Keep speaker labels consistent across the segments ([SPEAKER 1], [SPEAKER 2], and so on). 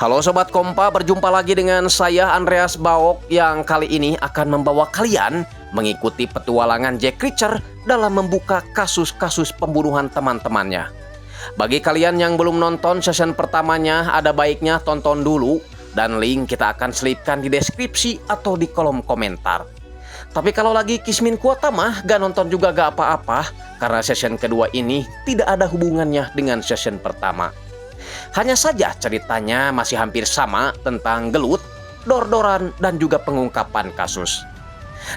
[SPEAKER 1] Halo Sobat Kompa, berjumpa lagi dengan saya Andreas Baok yang kali ini akan membawa kalian mengikuti petualangan Jack Reacher dalam membuka kasus-kasus pembunuhan teman-temannya. Bagi kalian yang belum nonton season pertamanya, ada baiknya tonton dulu dan link kita akan selipkan di deskripsi atau di kolom komentar. Tapi kalau lagi kismin kuota mah gak nonton juga gak apa-apa karena season kedua ini tidak ada hubungannya dengan season pertama. Hanya saja ceritanya masih hampir sama tentang gelut, dor-doran, dan juga pengungkapan kasus.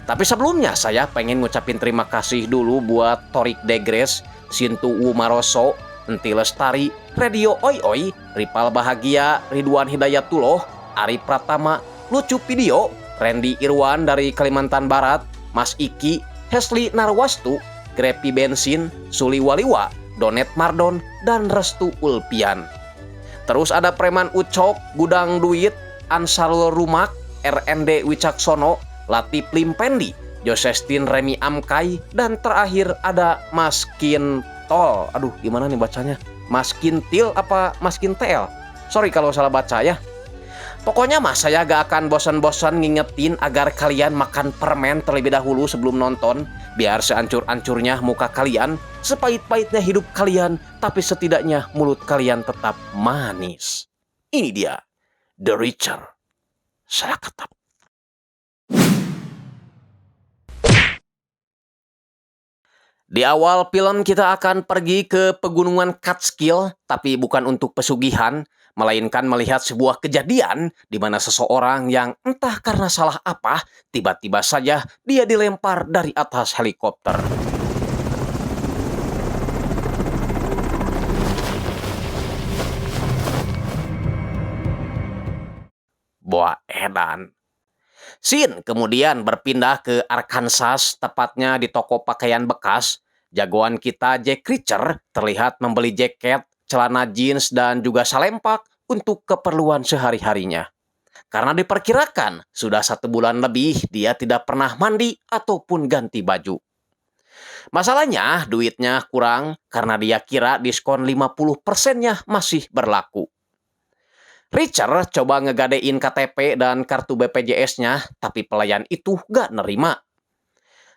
[SPEAKER 1] Tapi sebelumnya saya pengen ngucapin terima kasih dulu buat Torik Degres, Sintu Umaroso, Enti Lestari, Radio Oi Oi, Ripal Bahagia, Ridwan Hidayatullah, Ari Pratama, Lucu Video, Randy Irwan dari Kalimantan Barat, Mas Iki, Hesli Narwastu, Grepi Bensin, Suli Waliwa, Donet Mardon, dan Restu Ulpian. Terus ada Preman Ucok, Gudang Duit, Ansarul Rumak, RND Wicaksono, Latif Limpendi, Josestin Remi Amkai, dan terakhir ada Maskin Tol. Aduh, gimana nih bacanya? Maskin Til apa Maskin TL? Sorry kalau salah baca ya. Pokoknya mas, saya gak akan bosan-bosan ngingetin agar kalian makan permen terlebih dahulu sebelum nonton. Biar seancur-ancurnya muka kalian, sepahit-pahitnya hidup kalian, tapi setidaknya mulut kalian tetap manis. Ini dia, The Reacher. Salah ketap. Di awal film kita akan pergi ke pegunungan Catskill, tapi bukan untuk pesugihan, melainkan melihat sebuah kejadian di mana seseorang yang entah karena salah apa, tiba-tiba saja dia dilempar dari atas helikopter. Boa edan. Scene kemudian berpindah ke Arkansas, tepatnya di toko pakaian bekas. Jagoan kita Jack Reacher terlihat membeli jaket, celana jeans, dan juga salempak untuk keperluan sehari-harinya. Karena diperkirakan sudah 1 bulan lebih dia tidak pernah mandi ataupun ganti baju. Masalahnya duitnya kurang karena dia kira diskon 50%-nya masih berlaku. Reacher coba ngegadein KTP dan kartu BPJS-nya, tapi pelayan itu gak nerima.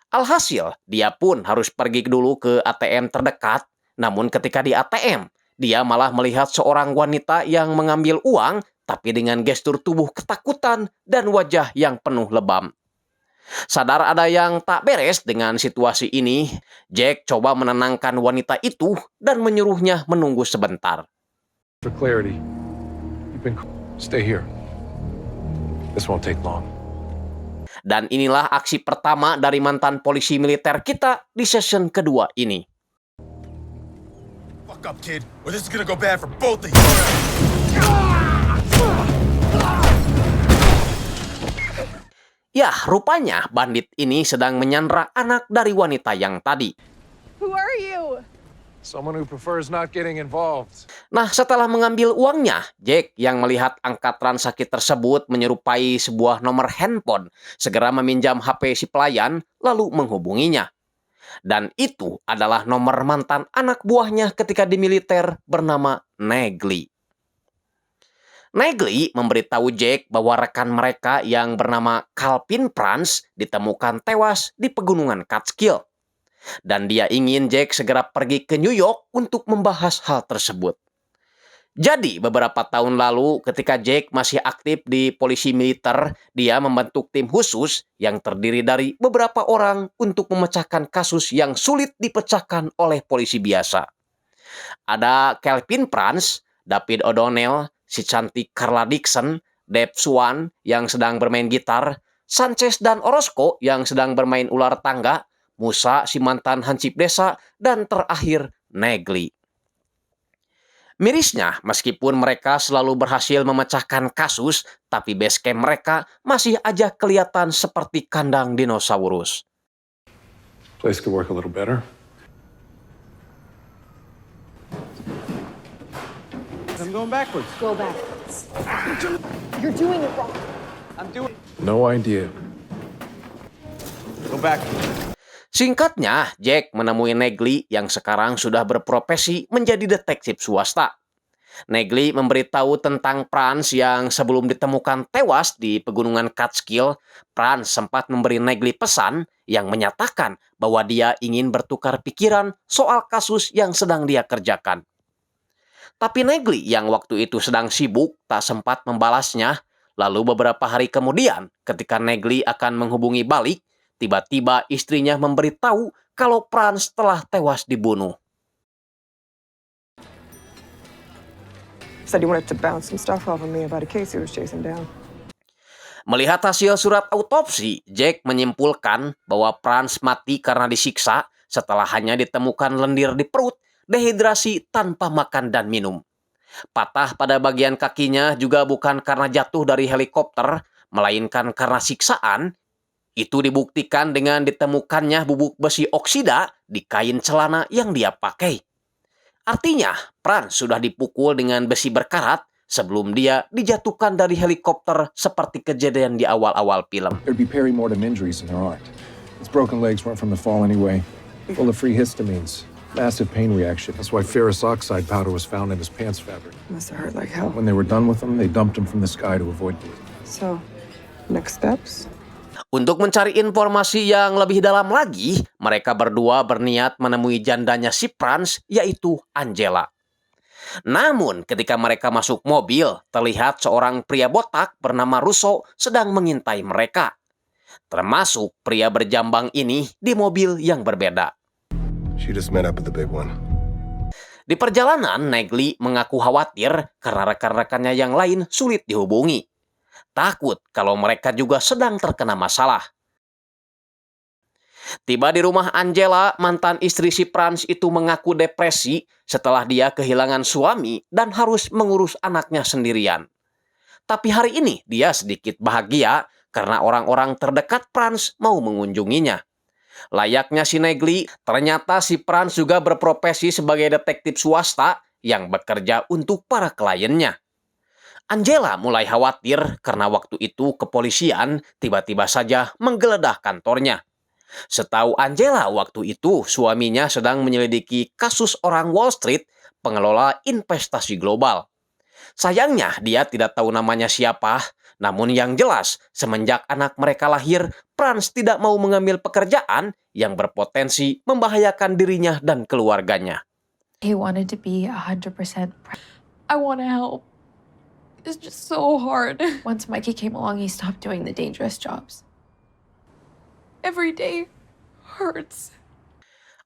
[SPEAKER 1] Alhasil, dia pun harus pergi dulu ke ATM terdekat. Namun ketika di ATM, dia malah melihat seorang wanita yang mengambil uang, tapi dengan gestur tubuh ketakutan dan wajah yang penuh lebam. Sadar ada yang tak beres dengan situasi ini, Jack coba menenangkan wanita itu dan menyuruhnya menunggu sebentar.
[SPEAKER 2] For clarity, stay here. This won't take long.
[SPEAKER 1] Dan inilah aksi pertama dari mantan polisi militer kita di season kedua ini.
[SPEAKER 3] Fuck up, kid, or this is gonna go bad for both of you.
[SPEAKER 1] Ya, rupanya bandit ini sedang menyandra anak dari wanita yang tadi.
[SPEAKER 4] Who are you?
[SPEAKER 2] Someone who prefers not getting involved.
[SPEAKER 1] Nah, setelah mengambil uangnya, Jack yang melihat angka transaksi tersebut menyerupai sebuah nomor handphone, segera meminjam HP si pelayan, lalu menghubunginya. Dan itu adalah nomor mantan anak buahnya ketika di militer bernama Negley. Negley memberitahu Jack bahwa rekan mereka yang bernama Calvin Pranz ditemukan tewas di pegunungan Catskill. Dan dia ingin Jack segera pergi ke New York untuk membahas hal tersebut. Jadi beberapa tahun lalu ketika Jack masih aktif di polisi militer, dia membentuk tim khusus yang terdiri dari beberapa orang untuk memecahkan kasus yang sulit dipecahkan oleh polisi biasa. Ada Calvin Pranz, David O'Donnell, si cantik Carla Dixon, Dave Swan yang sedang bermain gitar, Sanchez dan Orozco yang sedang bermain ular tangga, Musa si mantan hansip desa, dan terakhir Negley. Mirisnya, meskipun mereka selalu berhasil memecahkan kasus, tapi base camp mereka masih aja kelihatan seperti kandang dinosaurus.
[SPEAKER 2] Place could work a little better.
[SPEAKER 3] I'm going backwards.
[SPEAKER 4] Go back. You're doing it wrong.
[SPEAKER 2] No idea.
[SPEAKER 3] Go back.
[SPEAKER 1] Singkatnya, Jack menemui Negley yang sekarang sudah berprofesi menjadi detektif swasta. Negli memberitahu tentang Franz yang sebelum ditemukan tewas di pegunungan Catskill. Franz sempat memberi Negli pesan yang menyatakan bahwa dia ingin bertukar pikiran soal kasus yang sedang dia kerjakan. Tapi Negli yang waktu itu sedang sibuk tak sempat membalasnya. Lalu beberapa hari kemudian ketika Negli akan menghubungi balik, tiba-tiba istrinya memberitahu kalau Franz telah tewas dibunuh.
[SPEAKER 5] Said he wanted to bounce some stuff off of me about a case he was chasing down.
[SPEAKER 1] Melihat hasil surat autopsi, Jack menyimpulkan bahwa Franz mati karena disiksa setelah hanya ditemukan lendir di perut, dehidrasi tanpa makan dan minum. Patah pada bagian kakinya juga bukan karena jatuh dari helikopter, melainkan karena siksaan. Itu dibuktikan dengan ditemukannya bubuk besi oksida di kain celana yang dia pakai. Artinya, Franz sudah dipukul dengan besi berkarat sebelum dia dijatuhkan dari helikopter seperti kejadian di awal-awal film.
[SPEAKER 2] There'd be perimortem injuries and there aren't. His broken legs weren't from the fall anyway. Full of free histamines. Massive pain reaction. That's why ferrous oxide powder was found in his pants fabric.
[SPEAKER 5] Must have hurt like hell.
[SPEAKER 2] When they were done with him, they dumped him from the sky to avoid bleeding.
[SPEAKER 5] So, next steps?
[SPEAKER 1] Untuk mencari informasi yang lebih dalam lagi, mereka berdua berniat menemui jandanya si Franz, yaitu Angela. Namun, ketika mereka masuk mobil, terlihat seorang pria botak bernama Russo sedang mengintai mereka. Termasuk pria berjambang ini di mobil yang berbeda.
[SPEAKER 3] She just met up with the big one.
[SPEAKER 1] Di perjalanan, Negli mengaku khawatir karena rekan-rekannya yang lain sulit dihubungi. Takut kalau mereka juga sedang terkena masalah. Tiba di rumah Angela, mantan istri si Franz itu mengaku depresi setelah dia kehilangan suami dan harus mengurus anaknya sendirian. Tapi hari ini dia sedikit bahagia karena orang-orang terdekat Franz mau mengunjunginya. Layaknya si Negli, ternyata si Franz juga berprofesi sebagai detektif swasta yang bekerja untuk para kliennya. Angela mulai khawatir karena waktu itu kepolisian tiba-tiba saja menggeledah kantornya. Setahu Angela waktu itu suaminya sedang menyelidiki kasus orang Wall Street, pengelola investasi global. Sayangnya dia tidak tahu namanya siapa, namun yang jelas semenjak anak mereka lahir, Franz tidak mau mengambil pekerjaan yang berpotensi membahayakan dirinya dan keluarganya.
[SPEAKER 6] He wanted to be 100%. I want to help. It's just so hard. Once Mikey came along, he stopped doing the dangerous jobs. Every day hurts.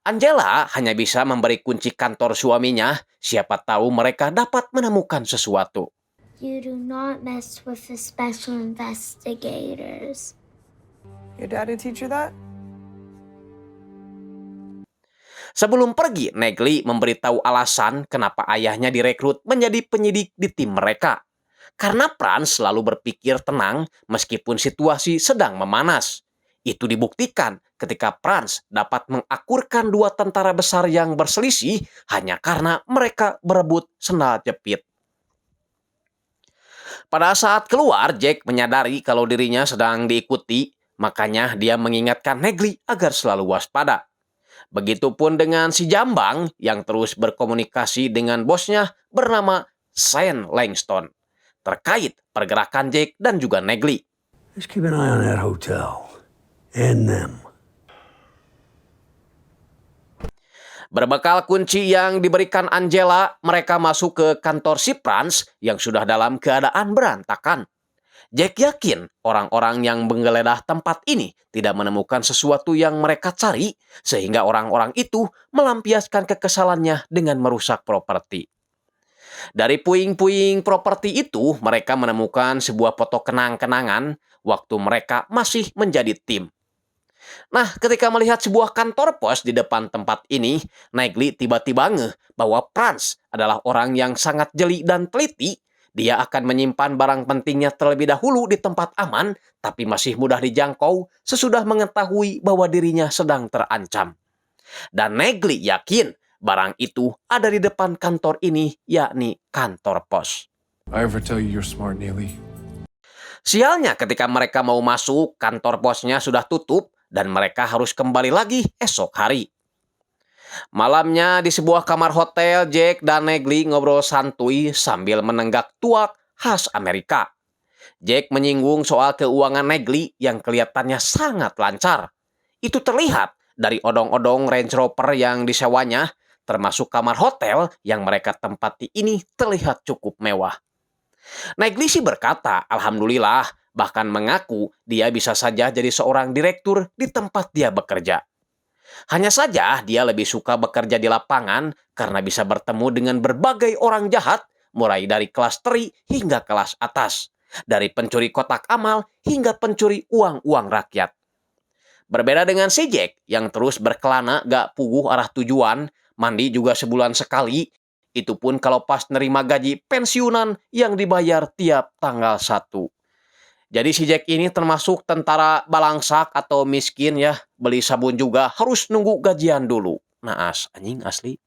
[SPEAKER 1] Angela hanya bisa memberi kunci kantor suaminya, siapa tahu mereka dapat menemukan sesuatu.
[SPEAKER 7] You do not mess with the special investigators.
[SPEAKER 5] Your dad didn't teach you that?
[SPEAKER 1] Sebelum pergi, Negli memberitahu alasan kenapa ayahnya direkrut menjadi penyidik di tim mereka. Karena Franz selalu berpikir tenang meskipun situasi sedang memanas. Itu dibuktikan ketika Franz dapat mengakurkan dua tentara besar yang berselisih hanya karena mereka berebut sendal jepit. Pada saat keluar, Jack menyadari kalau dirinya sedang diikuti, makanya dia mengingatkan Negli agar selalu waspada. Begitupun dengan si Jambang yang terus berkomunikasi dengan bosnya bernama Shane Langston terkait pergerakan Jack dan juga Negli.
[SPEAKER 8] Just keep an eye on that hotel and them.
[SPEAKER 1] Berbekal kunci yang diberikan Angela, mereka masuk ke kantor si Franz yang sudah dalam keadaan berantakan. Jack yakin orang-orang yang menggeledah tempat ini tidak menemukan sesuatu yang mereka cari, sehingga orang-orang itu melampiaskan kekesalannya dengan merusak properti. Dari puing-puing properti itu, mereka menemukan sebuah foto kenang-kenangan waktu mereka masih menjadi tim. Nah, ketika melihat sebuah kantor pos di depan tempat ini, Negli tiba-tiba ngeh bahwa Franz adalah orang yang sangat jeli dan teliti. Dia akan menyimpan barang pentingnya terlebih dahulu di tempat aman, tapi masih mudah dijangkau sesudah mengetahui bahwa dirinya sedang terancam. Dan Negli yakin barang itu ada di depan kantor ini, yakni kantor pos.
[SPEAKER 2] I ever tell you you're smart, Neely?
[SPEAKER 1] Sialnya ketika mereka mau masuk, kantor posnya sudah tutup dan mereka harus kembali lagi esok hari. Malamnya di sebuah kamar hotel, Jack dan Negley ngobrol santuy sambil menenggak tuak khas Amerika. Jack menyinggung soal keuangan Negley yang kelihatannya sangat lancar. Itu terlihat dari odong-odong Range Rover yang disewanya, termasuk kamar hotel yang mereka tempati ini terlihat cukup mewah. Negley sih berkata, alhamdulillah, bahkan mengaku dia bisa saja jadi seorang direktur di tempat dia bekerja. Hanya saja dia lebih suka bekerja di lapangan karena bisa bertemu dengan berbagai orang jahat, mulai dari kelas teri hingga kelas atas, dari pencuri kotak amal hingga pencuri uang-uang rakyat. Berbeda dengan si Jack yang terus berkelana gak puguh arah tujuan, mandi juga sebulan sekali, itu pun kalau pas nerima gaji pensiunan yang dibayar tiap tanggal 1. Jadi si Jack ini termasuk tentara balangsak atau miskin ya. Beli sabun juga harus nunggu gajian dulu. Naas, anjing asli.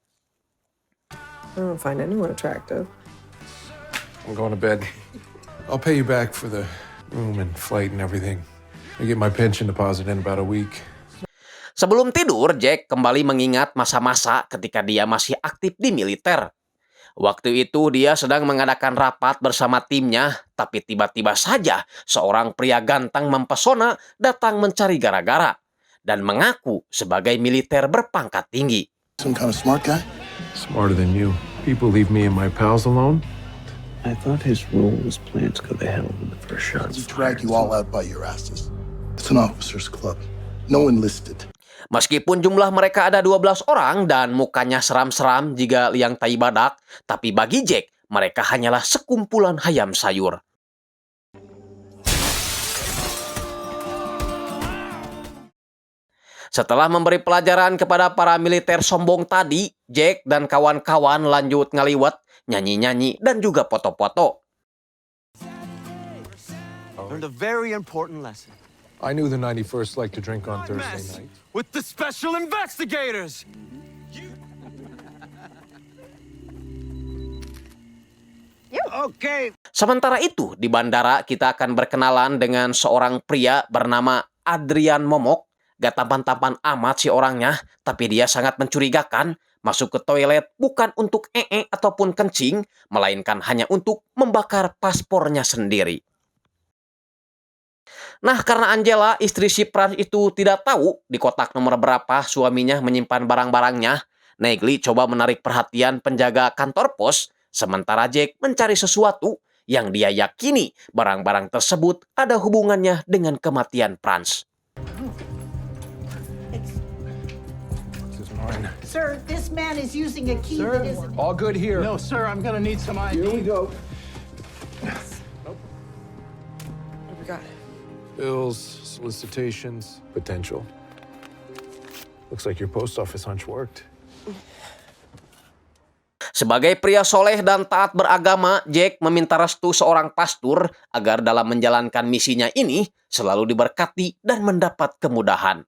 [SPEAKER 5] I don't find anyone attractive.
[SPEAKER 2] I'm going to bed. I'll pay you back for the room and flight and everything. I get my pension deposit in about a week.
[SPEAKER 1] Sebelum tidur, Jack kembali mengingat masa-masa ketika dia masih aktif di militer. Waktu itu dia sedang mengadakan rapat bersama timnya, tapi tiba-tiba saja seorang pria ganteng mempesona datang mencari gara-gara dan mengaku sebagai militer berpangkat tinggi.
[SPEAKER 3] Some kind of smart guy?
[SPEAKER 2] Smarter than you. People leave me and my pals alone.
[SPEAKER 8] I thought his role was plants go to hell when the first shot
[SPEAKER 3] He drag you all out by your asses. It's an officers club. No enlisted.
[SPEAKER 1] Meskipun jumlah mereka ada 12 orang dan mukanya seram-seram jika liang tai badak, tapi bagi Jack, mereka hanyalah sekumpulan hayam sayur. Setelah memberi pelajaran kepada para militer sombong tadi, Jack dan kawan-kawan lanjut ngaliwat, nyanyi-nyanyi, dan juga foto-foto.
[SPEAKER 9] Learned a very important lesson.
[SPEAKER 2] I knew the 91st liked to drink on Thursday night.
[SPEAKER 9] With the special investigators! Okay.
[SPEAKER 1] Sementara itu, di bandara kita akan berkenalan dengan seorang pria bernama Adrian Momok. Gak tampan-tampan amat si orangnya, tapi dia sangat mencurigakan. Masuk ke toilet bukan untuk ataupun kencing, melainkan hanya untuk membakar paspornya sendiri. Nah, karena Angela, istri si Franz itu tidak tahu di kotak nomor berapa suaminya menyimpan barang-barangnya, Negley coba menarik perhatian penjaga kantor pos, sementara Jack mencari sesuatu yang dia yakini barang-barang tersebut ada hubungannya dengan kematian Franz.
[SPEAKER 10] Sir, this man is using a key that isn't...
[SPEAKER 2] All good here.
[SPEAKER 9] No, sir, I'm gonna need some ID.
[SPEAKER 2] Here we go.
[SPEAKER 5] What we got?
[SPEAKER 2] Bills, solicitations, potential. Looks like your post office hunch worked.
[SPEAKER 1] Sebagai pria soleh dan taat beragama, Jack meminta restu seorang pastor agar dalam menjalankan misinya ini selalu diberkati dan mendapat kemudahan.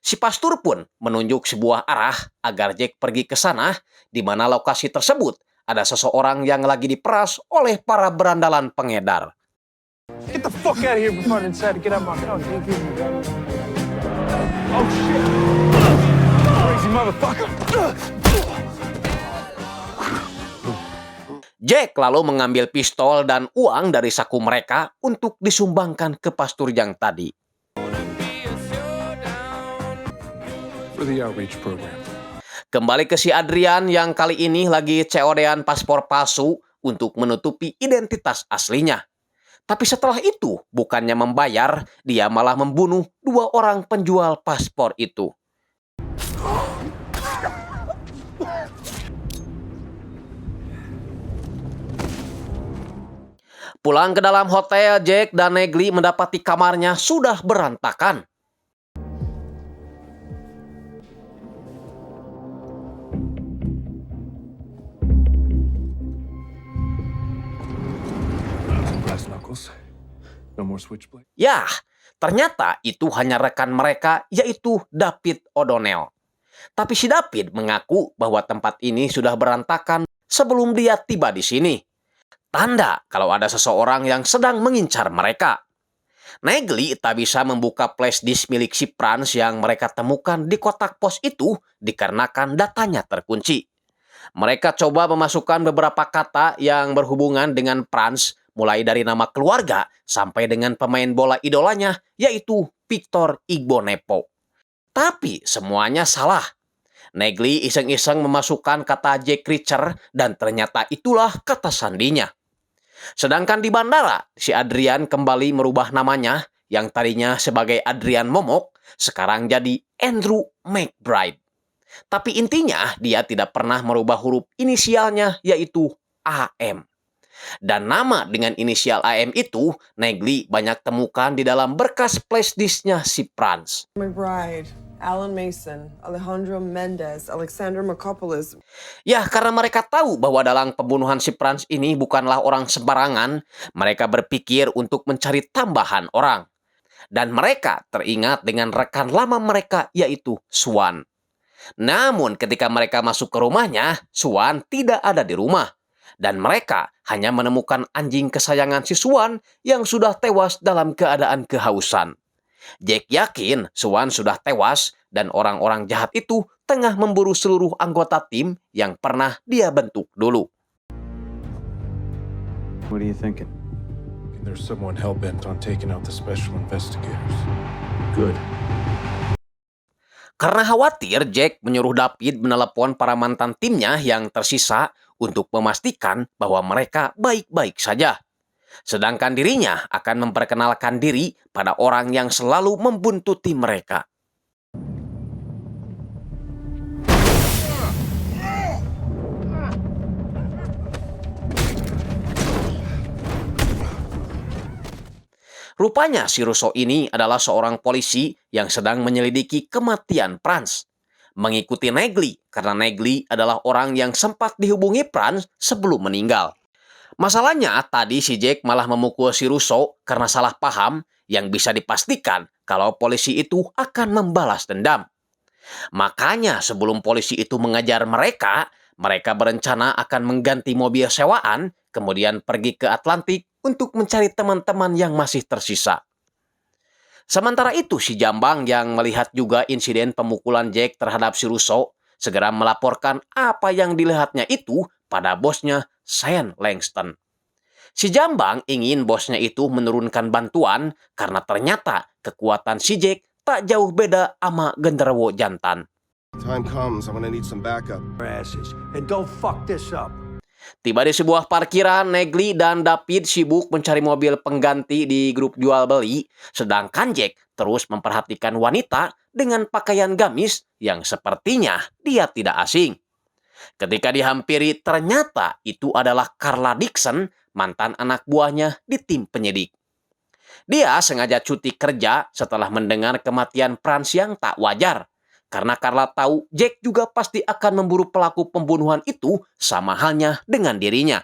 [SPEAKER 1] Si pastor pun menunjuk sebuah arah agar Jack pergi ke sana, di mana lokasi tersebut ada seseorang yang lagi diperas oleh para berandalan pengedar.
[SPEAKER 9] Get the fuck out of here before I decide to get out my car. Oh shit! Crazy motherfucker!
[SPEAKER 1] Jack lalu mengambil pistol dan uang dari saku mereka untuk disumbangkan ke pastor yang tadi.
[SPEAKER 2] For the outreach program.
[SPEAKER 1] Kembali ke si Adrian yang kali ini lagi COD-an paspor palsu untuk menutupi identitas aslinya. Tapi setelah itu, bukannya membayar, dia malah membunuh 2 orang penjual paspor itu. Pulang ke dalam hotel, Jack dan Negley mendapati kamarnya sudah berantakan.
[SPEAKER 2] Brass knuckles. No more switchblade.
[SPEAKER 1] Yah, ternyata itu hanya rekan mereka, yaitu David O'Donnell. Tapi si David mengaku bahwa tempat ini sudah berantakan sebelum dia tiba di sini. Tanda kalau ada seseorang yang sedang mengincar mereka. Negli tak bisa membuka flash disk milik si Franz yang mereka temukan di kotak pos itu dikarenakan datanya terkunci. Mereka coba memasukkan beberapa kata yang berhubungan dengan Franz, mulai dari nama keluarga sampai dengan pemain bola idolanya, yaitu Victor Igbonepo. Tapi semuanya salah. Negli iseng-iseng memasukkan kata Jack Reacher dan ternyata itulah kata sandinya. Sedangkan di bandara, si Adrian kembali merubah namanya yang tadinya sebagai Adrian Momok, sekarang jadi Andrew McBride. Tapi intinya dia tidak pernah merubah huruf inisialnya yaitu AM. Dan nama dengan inisial AM itu Negli banyak temukan di dalam berkas flash disknya si Franz.
[SPEAKER 5] McBride, Alan Mason, Alejandro Mendez, Alexander Makopoulos.
[SPEAKER 1] Ya, karena mereka tahu bahwa dalam pembunuhan si Franz ini bukanlah orang sembarangan, mereka berpikir untuk mencari tambahan orang. Dan mereka teringat dengan rekan lama mereka yaitu Swan. Namun ketika mereka masuk ke rumahnya, Swan tidak ada di rumah. Dan mereka hanya menemukan anjing kesayangan si Swan yang sudah tewas dalam keadaan kehausan. Jack yakin Swan sudah tewas dan orang-orang jahat itu tengah memburu seluruh anggota tim yang pernah dia bentuk dulu.
[SPEAKER 2] What are you thinking? There's someone hell-bent on taking out the special investigators. Good.
[SPEAKER 1] Karena khawatir, Jack menyuruh David menelepon para mantan timnya yang tersisa untuk memastikan bahwa mereka baik-baik saja. Sedangkan dirinya akan memperkenalkan diri pada orang yang selalu membuntuti mereka. Rupanya si Russo ini adalah seorang polisi yang sedang menyelidiki kematian Franz. Mengikuti Negli karena Negli adalah orang yang sempat dihubungi Franz sebelum meninggal. Masalahnya tadi si Jack malah memukul si Russo karena salah paham yang bisa dipastikan kalau polisi itu akan membalas dendam. Makanya sebelum polisi itu mengejar mereka berencana akan mengganti mobil sewaan kemudian pergi ke Atlantik untuk mencari teman-teman yang masih tersisa. Sementara itu si Jambang yang melihat juga insiden pemukulan Jack terhadap si Russo segera melaporkan apa yang dilihatnya itu pada bosnya Sean Langston. Si Jambang ingin bosnya itu menurunkan bantuan karena ternyata kekuatan si Jack tak jauh beda sama genderuwo jantan.
[SPEAKER 3] Time comes, I'm gonna need some backup.
[SPEAKER 8] Asses. And don't fuck this up.
[SPEAKER 1] Tiba di sebuah parkiran, Negli dan David sibuk mencari mobil pengganti di grup jual beli, sedangkan Jack terus memperhatikan wanita dengan pakaian gamis yang sepertinya dia tidak asing. Ketika dihampiri, ternyata itu adalah Carla Dixon, mantan anak buahnya di tim penyidik. Dia sengaja cuti kerja setelah mendengar kematian Franz yang tak wajar. Karena Carla tahu Jack juga pasti akan memburu pelaku pembunuhan itu sama halnya dengan dirinya.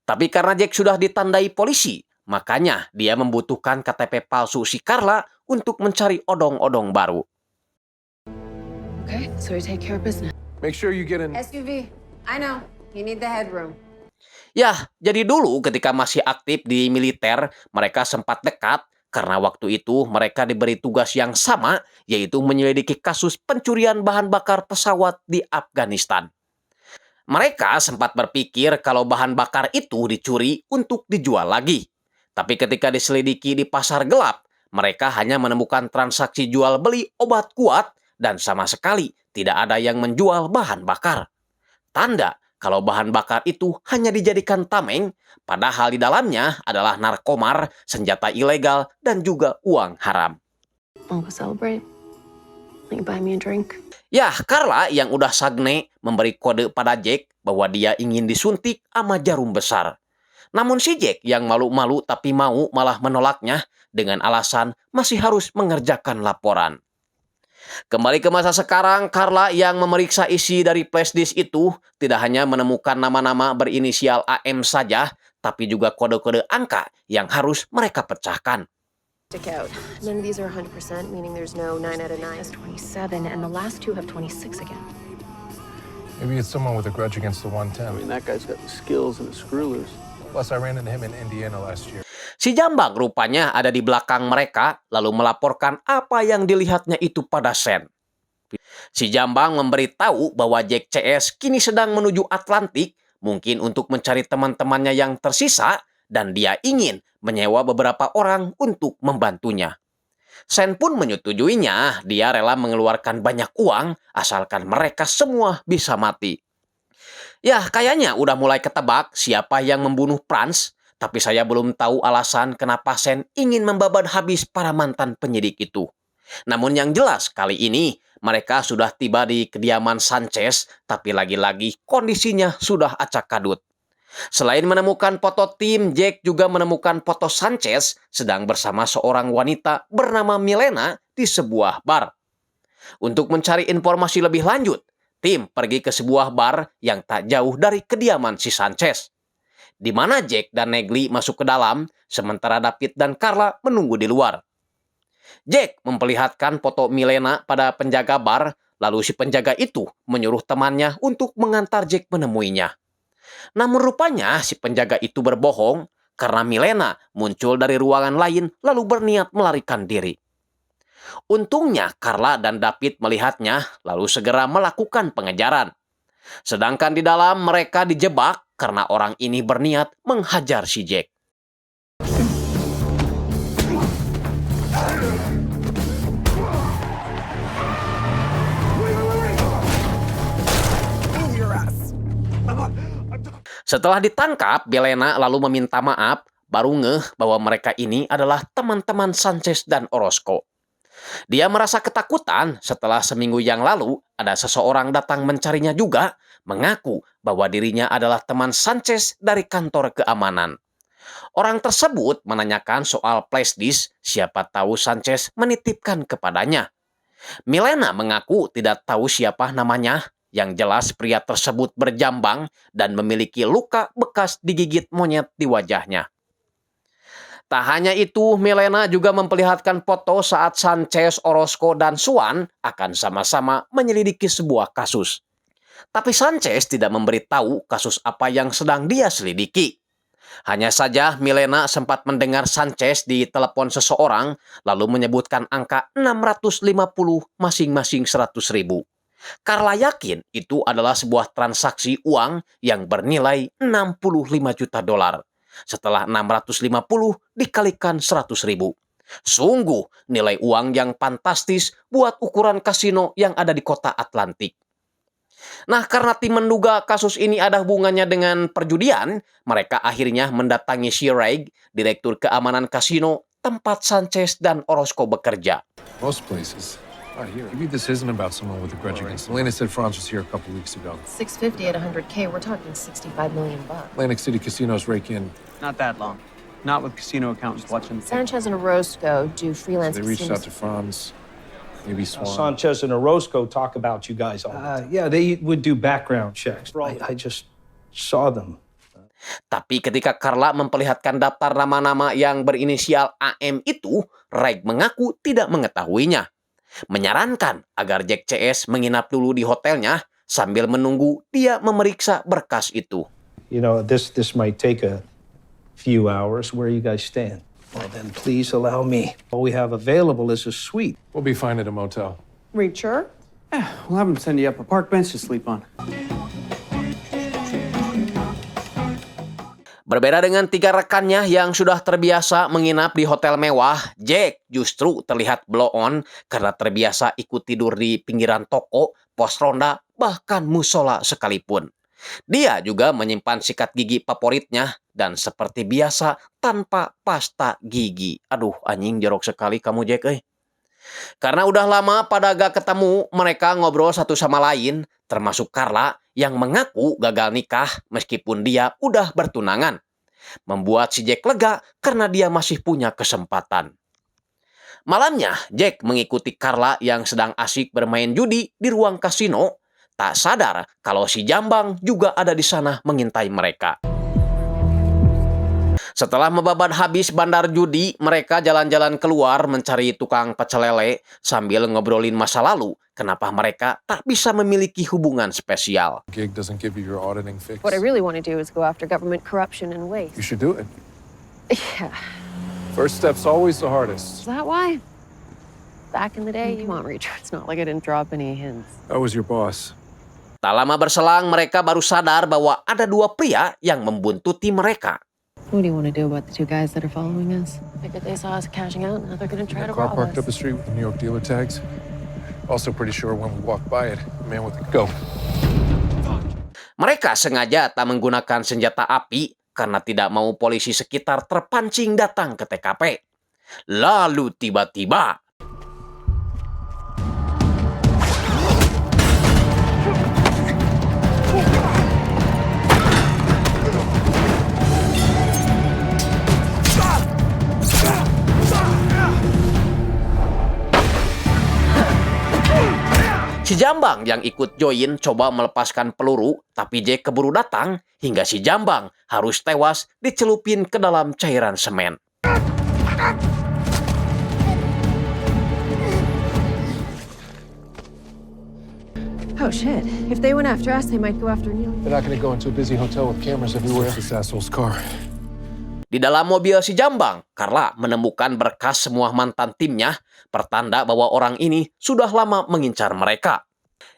[SPEAKER 1] Tapi karena Jack sudah ditandai polisi, makanya dia membutuhkan KTP palsu si Carla untuk mencari odong-odong baru.
[SPEAKER 5] Okay, so we take care of business.
[SPEAKER 2] Make sure you get in.
[SPEAKER 5] SUV. I know. You need the headroom.
[SPEAKER 1] Ya, jadi dulu ketika masih aktif di militer, mereka sempat dekat karena waktu itu mereka diberi tugas yang sama, yaitu menyelidiki kasus pencurian bahan bakar pesawat di Afghanistan. Mereka sempat berpikir kalau bahan bakar itu dicuri untuk dijual lagi. Tapi ketika diselidiki di pasar gelap, mereka hanya menemukan transaksi jual beli obat kuat dan sama sekali tidak ada yang menjual bahan bakar. Tanda kalau bahan bakar itu hanya dijadikan tameng, padahal di dalamnya adalah narkomar, senjata ilegal, dan juga uang haram.
[SPEAKER 6] I'll go celebrate. Will you buy me a drink?
[SPEAKER 1] Ya, Carla yang udah sagne memberi kode pada Jack bahwa dia ingin disuntik sama jarum besar. Namun si Jack yang malu-malu tapi mau malah menolaknya dengan alasan masih harus mengerjakan laporan. Kembali ke masa sekarang, Carla yang memeriksa isi dari flash disk itu tidak hanya menemukan nama-nama berinisial AM saja, tapi juga kode-kode angka yang harus mereka pecahkan.
[SPEAKER 6] Stick out. None of these are 100%, meaning there's no 9 out of 9. It's 27, and the last two have 26 again.
[SPEAKER 2] Maybe it's someone with a grudge against the 110.
[SPEAKER 9] I mean, that guy's got the skills and the screw loose.
[SPEAKER 2] Plus, I ran into him in Indiana last year.
[SPEAKER 1] Si Jambang rupanya ada di belakang mereka, lalu melaporkan apa yang dilihatnya itu pada Sen. Si Jambang memberitahu bahwa Jack CS kini sedang menuju Atlantik, mungkin untuk mencari teman-temannya yang tersisa, dan dia ingin menyewa beberapa orang untuk membantunya. Sen pun menyetujuinya, dia rela mengeluarkan banyak uang asalkan mereka semua bisa mati. Ya, kayaknya udah mulai ketebak siapa yang membunuh Franz, tapi saya belum tahu alasan kenapa Sen ingin membabat habis para mantan penyidik itu. Namun yang jelas kali ini mereka sudah tiba di kediaman Sanchez, tapi lagi-lagi kondisinya sudah acak kadut. Selain menemukan foto tim, Jack juga menemukan foto Sanchez sedang bersama seorang wanita bernama Milena di sebuah bar. Untuk mencari informasi lebih lanjut, tim pergi ke sebuah bar yang tak jauh dari kediaman si Sanchez, di mana Jack dan Negli masuk ke dalam, sementara David dan Carla menunggu di luar. Jack memperlihatkan foto Milena pada penjaga bar, lalu si penjaga itu menyuruh temannya untuk mengantar Jack menemuinya. Namun rupanya si penjaga itu berbohong karena Milena muncul dari ruangan lain lalu berniat melarikan diri. Untungnya Carla dan David melihatnya lalu segera melakukan pengejaran. Sedangkan di dalam mereka dijebak karena orang ini berniat menghajar si Jack. Setelah ditangkap, Belena lalu meminta maaf, baru ngeh bahwa mereka ini adalah teman-teman Sanchez dan Orozco. Dia merasa ketakutan setelah seminggu yang lalu ada seseorang datang mencarinya juga, mengaku bahwa dirinya adalah teman Sanchez dari kantor keamanan. Orang tersebut menanyakan soal flash disk, siapa tahu Sanchez menitipkan kepadanya. Milena mengaku tidak tahu siapa namanya. Yang jelas pria tersebut berjambang dan memiliki luka bekas digigit monyet di wajahnya. Tak hanya itu, Milena juga memperlihatkan foto saat Sanchez, Orozco, dan Swan akan sama-sama menyelidiki sebuah kasus. Tapi Sanchez tidak memberitahu kasus apa yang sedang dia selidiki. Hanya saja Milena sempat mendengar Sanchez di telepon seseorang lalu menyebutkan angka 650 masing-masing 100.000. Carla yakin itu adalah sebuah transaksi uang yang bernilai 65 juta dolar. Setelah 650 dikalikan 100.000. Sungguh nilai uang yang fantastis buat ukuran kasino yang ada di kota Atlantik. Nah, karena tim menduga kasus ini ada hubungannya dengan perjudian, mereka akhirnya mendatangi Shiraig, direktur keamanan kasino tempat Sanchez dan Orozco bekerja.
[SPEAKER 2] Most places. Not here. Maybe this isn't about someone with a grudge against. Elena said Franz was here a couple weeks ago.
[SPEAKER 11] 650 at 100K. We're talking 65 million bucks.
[SPEAKER 2] Atlantic City casinos rake in.
[SPEAKER 9] Not that long. Not with casino accountants watching.
[SPEAKER 11] Sanchez and Orozco do freelance
[SPEAKER 2] So they reached out
[SPEAKER 11] casinos.
[SPEAKER 2] to Franz. Maybe Swan.
[SPEAKER 9] Sanchez and Orozco talk about you guys all the time.
[SPEAKER 12] Yeah, they would do background checks. I just saw them.
[SPEAKER 1] Tapi ketika Carla memperlihatkan daftar nama-nama yang berinisial AM itu, Raig mengaku tidak mengetahuinya. Menyarankan agar Jack CS menginap dulu di hotelnya sambil menunggu dia memeriksa berkas itu.
[SPEAKER 12] You know, this might take a few hours. Where are you guys staying? Well, then please allow me. All we have available is a suite.
[SPEAKER 2] We'll be fine at a motel.
[SPEAKER 5] Reacher?
[SPEAKER 9] Yeah, we'll have them send you up a park bench to sleep on.
[SPEAKER 1] Berbeda dengan tiga rekannya yang sudah terbiasa menginap di hotel mewah, Jack justru terlihat blow on karena terbiasa ikut tidur di pinggiran toko, pos ronda, bahkan musola sekalipun. Dia juga menyimpan sikat gigi favoritnya dan seperti biasa tanpa pasta gigi. Aduh, anjing jorok sekali kamu Jack, Karena udah lama pada gak ketemu, mereka ngobrol satu sama lain, termasuk Carla yang mengaku gagal nikah meskipun dia udah bertunangan. Membuat si Jack lega karena dia masih punya kesempatan. Malamnya, Jack mengikuti Carla yang sedang asik bermain judi di ruang kasino, tak sadar kalau si Jambang juga ada di sana mengintai mereka. Setelah membabat habis bandar judi, mereka jalan-jalan keluar mencari tukang pecel lele sambil ngobrolin masa lalu. Kenapa mereka tak bisa memiliki hubungan spesial.
[SPEAKER 2] Gig doesn't give you your auditing fix.
[SPEAKER 11] What I really want to do is go after government corruption and waste.
[SPEAKER 2] You should do it.
[SPEAKER 11] Yeah.
[SPEAKER 2] First step's always the hardest.
[SPEAKER 11] Is that why? Back in the day, come on, Reacher. It's not like I didn't drop any hints.
[SPEAKER 2] I was your boss.
[SPEAKER 1] Tak lama berselang, mereka baru sadar bahwa ada dua pria yang membuntuti mereka.
[SPEAKER 11] What do you want to do about the two guys that are following us? Figured they saw us cashing out, now they're gonna try to
[SPEAKER 2] Car
[SPEAKER 11] rob
[SPEAKER 2] parked up the
[SPEAKER 11] us.
[SPEAKER 2] street with the New York dealer tags. Also pretty sure when we walked by it, the man with the go.
[SPEAKER 1] Mereka sengaja tak menggunakan senjata api karena tidak mau polisi sekitar terpancing datang ke TKP. Lalu tiba-tiba si Jambang yang ikut join coba melepaskan peluru, tapi Jack keburu datang hingga si Jambang harus tewas dicelupin ke dalam cairan semen.
[SPEAKER 11] Oh shit. If they went after us, they might go after Neil.
[SPEAKER 2] They're not gonna go into a busy hotel with cameras everywhere. This asshole's car.
[SPEAKER 1] Di dalam mobil si Jambang, Carla menemukan berkas semua mantan timnya, pertanda bahwa orang ini sudah lama mengincar mereka.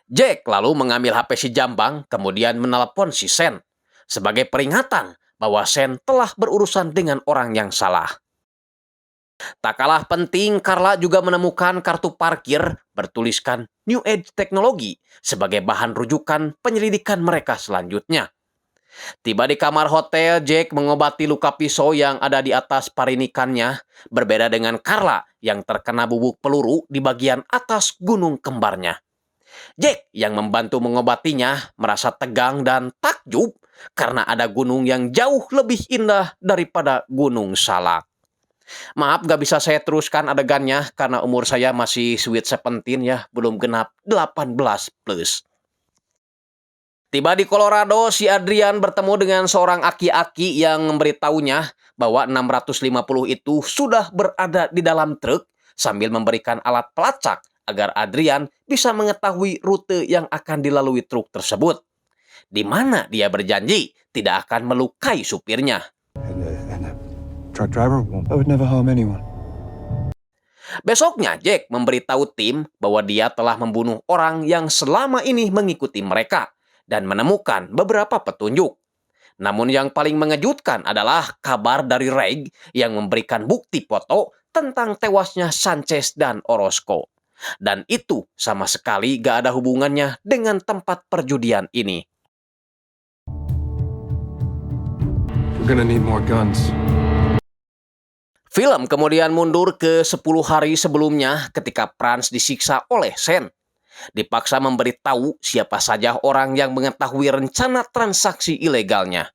[SPEAKER 1] Jack lalu mengambil HP si Jambang, kemudian menelepon si Sen, sebagai peringatan bahwa Sen telah berurusan dengan orang yang salah. Tak kalah penting, Carla juga menemukan kartu parkir bertuliskan New Age Technology sebagai bahan rujukan penyelidikan mereka selanjutnya. Tiba di kamar hotel, Jack mengobati luka pisau yang ada di atas parinikannya, berbeda dengan Carla yang terkena bubuk peluru di bagian atas gunung kembarnya. Jack yang membantu mengobatinya merasa tegang dan takjub karena ada gunung yang jauh lebih indah daripada Gunung Salak. Maaf gak bisa saya teruskan adegannya karena umur saya masih sweet 17 ya, belum genap 18 plus. Tiba di Colorado, si Adrian bertemu dengan seorang aki-aki yang memberitahunya bahwa 650 itu sudah berada di dalam truk sambil memberikan alat pelacak agar Adrian bisa mengetahui rute yang akan dilalui truk tersebut. Di mana dia berjanji tidak akan melukai supirnya.
[SPEAKER 2] Truck driver, I would never harm anyone.
[SPEAKER 1] Besoknya, Jack memberitahu tim bahwa dia telah membunuh orang yang selama ini mengikuti mereka dan menemukan beberapa petunjuk. Namun yang paling mengejutkan adalah kabar dari Reg yang memberikan bukti foto tentang tewasnya Sanchez dan Orozco. Dan itu sama sekali gak ada hubungannya dengan tempat perjudian ini.
[SPEAKER 2] We're gonna need more guns.
[SPEAKER 1] Film kemudian mundur ke 10 hari sebelumnya ketika Franz disiksa oleh Sen. Dipaksa memberitahu siapa saja orang yang mengetahui rencana transaksi ilegalnya.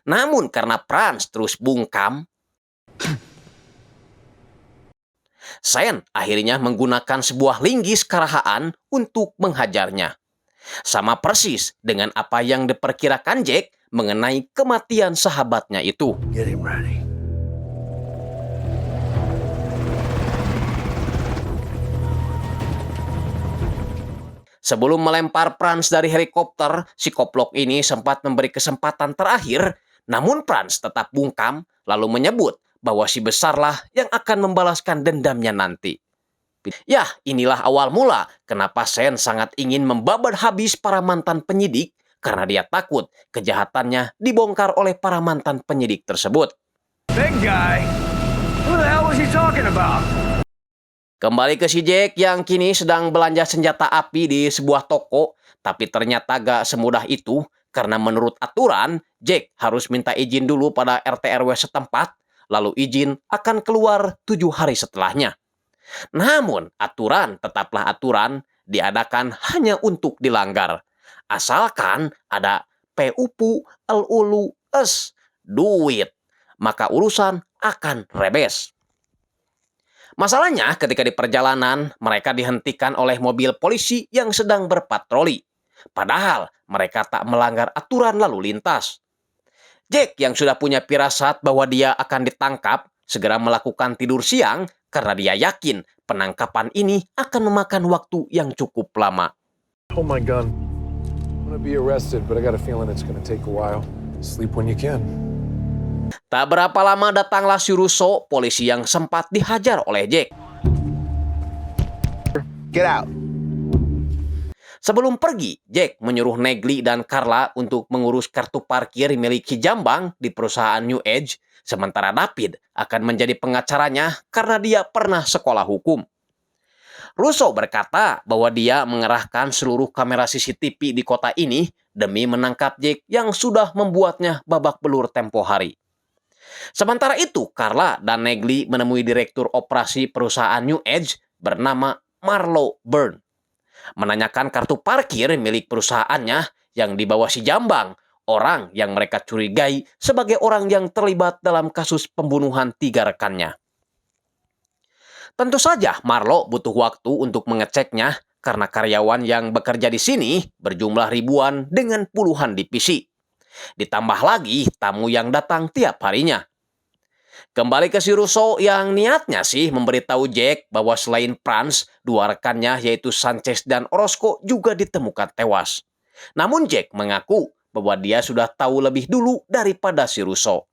[SPEAKER 1] Namun karena Franz terus bungkam, Sen akhirnya menggunakan sebuah linggis karahaan untuk menghajarnya. Sama persis dengan apa yang diperkirakan Jack mengenai kematian sahabatnya itu.
[SPEAKER 8] Get him ready.
[SPEAKER 1] Sebelum melempar Franz dari helikopter, si koplok ini sempat memberi kesempatan terakhir, namun Franz tetap bungkam, lalu menyebut bahwa si besarlah yang akan membalaskan dendamnya nanti. Ya, inilah awal mula kenapa Sen sangat ingin membabat habis para mantan penyidik, karena dia takut kejahatannya dibongkar oleh para mantan penyidik tersebut.
[SPEAKER 8] Big guy. Who the hell was he talking about?
[SPEAKER 1] Kembali ke si Jack yang kini sedang belanja senjata api di sebuah toko, tapi ternyata gak semudah itu karena menurut aturan, Jack harus minta izin dulu pada RT RW setempat, lalu izin akan keluar 7 hari setelahnya. Namun, aturan tetaplah aturan, diadakan hanya untuk dilanggar. Asalkan ada PUPU LULU es, duit, maka urusan akan rebes. Masalahnya ketika di perjalanan mereka dihentikan oleh mobil polisi yang sedang berpatroli. Padahal mereka tak melanggar aturan lalu lintas. Jack yang sudah punya firasat bahwa dia akan ditangkap segera melakukan tidur siang karena dia yakin penangkapan ini akan memakan waktu yang cukup lama.
[SPEAKER 2] Oh my gun. I'm gonna be arrested, but I got a feeling it's gonna take a while. Sleep when you can.
[SPEAKER 1] Tak berapa lama datanglah si Russo, polisi yang sempat dihajar oleh Jack.
[SPEAKER 3] Get out.
[SPEAKER 1] Sebelum pergi, Jack menyuruh Negli dan Carla untuk mengurus kartu parkir milik Kijambang di perusahaan New Age, sementara David akan menjadi pengacaranya karena dia pernah sekolah hukum. Russo berkata bahwa dia mengerahkan seluruh kamera CCTV di kota ini demi menangkap Jack yang sudah membuatnya babak belur tempo hari. Sementara itu, Carla dan Negli menemui direktur operasi perusahaan New Age bernama Marlo Byrne, menanyakan kartu parkir milik perusahaannya yang dibawa si Jambang, orang yang mereka curigai sebagai orang yang terlibat dalam kasus pembunuhan 3 rekannya. Tentu saja Marlo butuh waktu untuk mengeceknya karena karyawan yang bekerja di sini berjumlah ribuan dengan puluhan divisi. Ditambah lagi tamu yang datang tiap harinya. Kembali ke si Russo yang niatnya sih memberitahu Jack bahwa selain Franz, 2 rekannya yaitu Sanchez dan Orozco juga ditemukan tewas. Namun Jack mengaku bahwa dia sudah tahu lebih dulu daripada si Russo.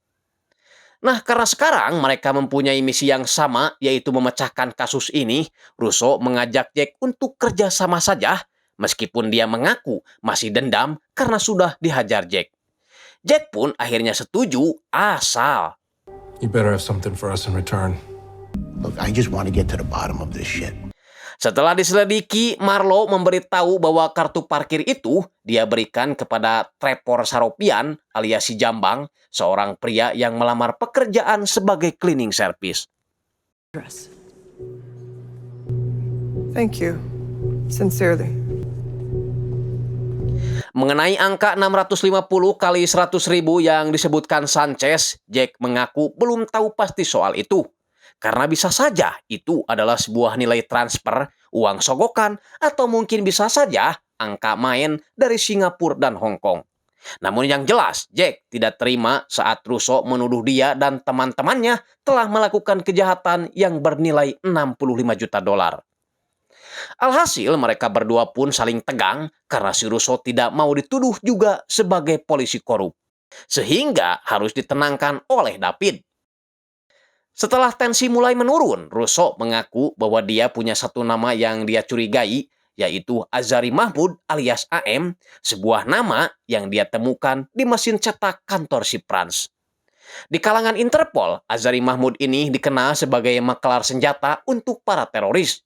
[SPEAKER 1] Nah, karena sekarang mereka mempunyai misi yang sama, yaitu memecahkan kasus ini, Russo mengajak Jack untuk kerja sama saja, meskipun dia mengaku masih dendam karena sudah dihajar Jack. Jack pun akhirnya setuju, asal
[SPEAKER 2] You better have something for us in return.
[SPEAKER 3] Look, I just want to get to the bottom of this shit.
[SPEAKER 1] Setelah diselidiki, Marlo memberitahu bahwa kartu parkir itu dia berikan kepada Trevor Saropian alias si Jambang, seorang pria yang melamar pekerjaan sebagai cleaning service.
[SPEAKER 5] Thank you. Sincerely.
[SPEAKER 1] Mengenai angka 650 kali 100.000 yang disebutkan Sanchez, Jack mengaku belum tahu pasti soal itu. Karena bisa saja itu adalah sebuah nilai transfer, uang sogokan, atau mungkin bisa saja angka main dari Singapura dan Hong Kong. Namun yang jelas, Jack tidak terima saat Russo menuduh dia dan teman-temannya telah melakukan kejahatan yang bernilai $65 juta. Alhasil mereka berdua pun saling tegang karena si Russo tidak mau dituduh juga sebagai polisi korup. Sehingga harus ditenangkan oleh David. Setelah tensi mulai menurun, Russo mengaku bahwa dia punya satu nama yang dia curigai, yaitu Azari Mahmud alias AM, sebuah nama yang dia temukan di mesin cetak kantor si Franz. Di kalangan Interpol, Azari Mahmud ini dikenal sebagai maklar senjata untuk para teroris.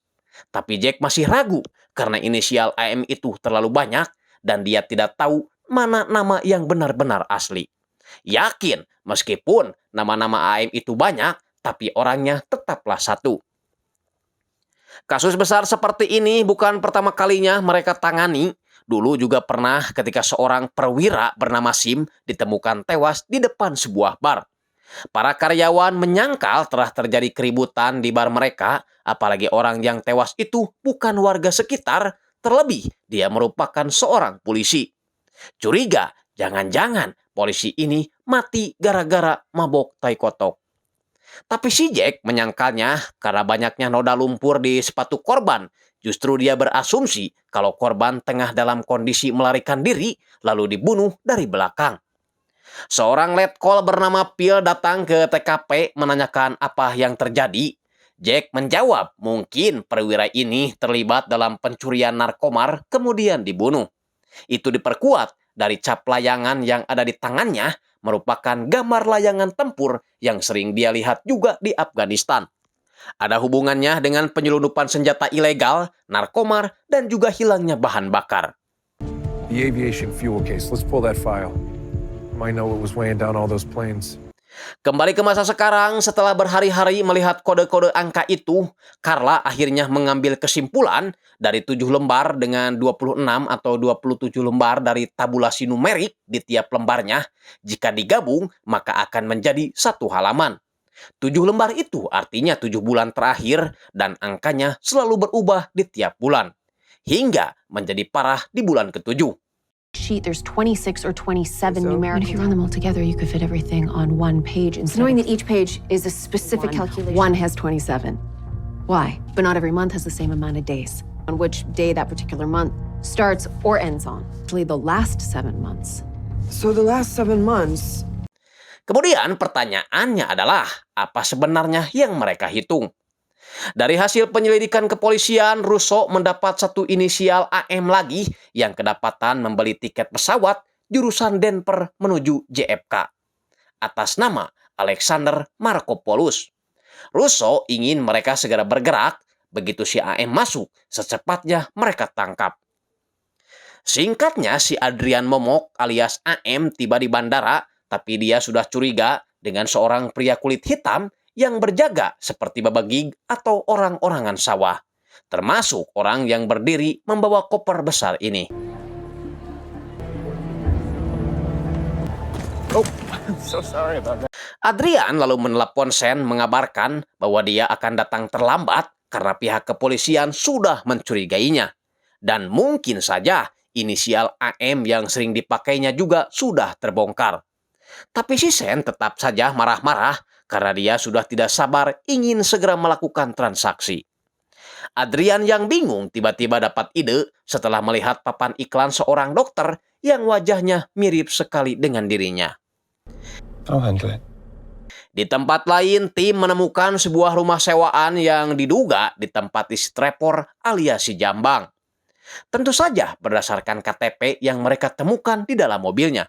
[SPEAKER 1] Tapi Jack masih ragu karena inisial AM itu terlalu banyak dan dia tidak tahu mana nama yang benar-benar asli. Yakin meskipun nama-nama AM itu banyak, tapi orangnya tetaplah satu. Kasus besar seperti ini bukan pertama kalinya mereka tangani. Dulu juga pernah ketika seorang perwira bernama Sim ditemukan tewas di depan sebuah bar. Para karyawan menyangkal telah terjadi keributan di bar mereka, apalagi orang yang tewas itu bukan warga sekitar, terlebih dia merupakan seorang polisi. Curiga, jangan-jangan polisi ini mati gara-gara mabok tai kotok. Tapi si Jack menyangkalnya karena banyaknya noda lumpur di sepatu korban. Justru dia berasumsi kalau korban tengah dalam kondisi melarikan diri lalu dibunuh dari belakang. Seorang letkol bernama Phil datang ke TKP menanyakan apa yang terjadi. Jack menjawab mungkin perwira ini terlibat dalam pencurian narkomar kemudian dibunuh. Itu diperkuat dari cap layangan yang ada di tangannya merupakan gambar layangan tempur yang sering dia lihat juga di Afghanistan. Ada hubungannya dengan penyelundupan senjata ilegal, narkomar, dan juga hilangnya bahan bakar.
[SPEAKER 2] The aviation fuel case. Let's pull that file. Might know what was weighing down all those planes.
[SPEAKER 1] Kembali ke masa sekarang, setelah berhari-hari melihat kode-kode angka itu, Carla akhirnya mengambil kesimpulan dari 7 lembar dengan 26 atau 27 lembar dari tabulasi numerik di tiap lembarnya. Jika digabung, maka akan menjadi 1 halaman. 7 lembar itu artinya 7 bulan terakhir dan angkanya selalu berubah di tiap bulan. Hingga menjadi parah di bulan ke-7.
[SPEAKER 11] Sheet, there's 26 or 27 numerical. If you run them all together, you could fit everything on one page. So knowing that each page is a specific calculation. One has 27. Why? But not every month has the same amount of days. On which day that particular month starts or ends on. Actually, the last 7 months.
[SPEAKER 5] So the last 7 months.
[SPEAKER 1] Kemudian pertanyaannya adalah, apa sebenarnya yang mereka hitung? Dari hasil penyelidikan kepolisian, Russo mendapat satu inisial AM lagi yang kedapatan membeli tiket pesawat jurusan Denver menuju JFK atas nama Alexander Markopoulos. Russo ingin mereka segera bergerak, begitu si AM masuk, secepatnya mereka tangkap. Singkatnya, si Adrian Momok alias AM tiba di bandara, tapi dia sudah curiga dengan seorang pria kulit hitam yang berjaga seperti babagig atau orang-orangan sawah, termasuk orang yang berdiri membawa koper besar ini.
[SPEAKER 9] Oh, I'm so sorry about that.
[SPEAKER 1] Adrian lalu menelepon Sen mengabarkan bahwa dia akan datang terlambat karena pihak kepolisian sudah mencurigainya. Dan mungkin saja inisial AM yang sering dipakainya juga sudah terbongkar. Tapi si Sen tetap saja marah-marah karena dia sudah tidak sabar ingin segera melakukan transaksi. Adrian yang bingung tiba-tiba dapat ide setelah melihat papan iklan seorang dokter yang wajahnya mirip sekali dengan dirinya.
[SPEAKER 9] I'll handle it.
[SPEAKER 1] Di tempat lain, tim menemukan sebuah rumah sewaan yang diduga ditempati si Trevor alias si Jambang. Tentu saja berdasarkan KTP yang mereka temukan di dalam mobilnya.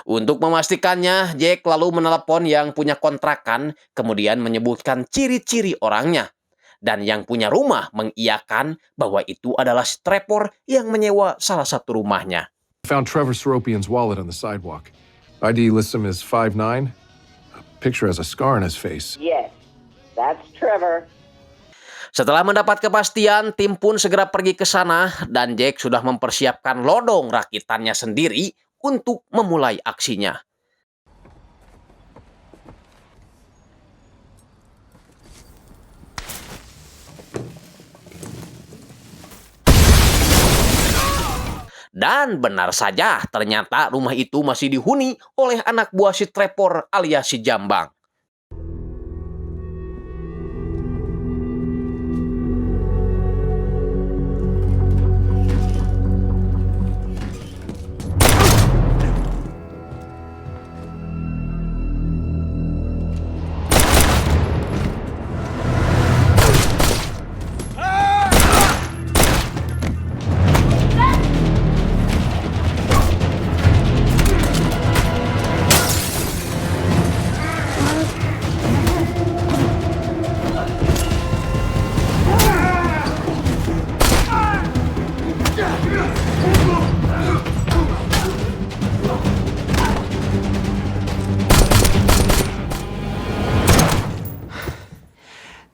[SPEAKER 1] Untuk memastikannya, Jack lalu menelepon yang punya kontrakan, kemudian menyebutkan ciri-ciri orangnya. Dan yang punya rumah mengiyakan bahwa itu adalah si Trevor yang menyewa salah satu rumahnya.
[SPEAKER 2] Found Trevor Seropian's wallet on the sidewalk. ID lists him as 5'9". Picture has a scar on his face.
[SPEAKER 13] Yes, that's Trevor.
[SPEAKER 1] Setelah mendapat kepastian, tim pun segera pergi ke sana dan Jack sudah mempersiapkan lodong rakitannya sendiri untuk memulai aksinya. Dan benar saja, ternyata rumah itu masih dihuni oleh anak buah si Trevor alias si Jambang.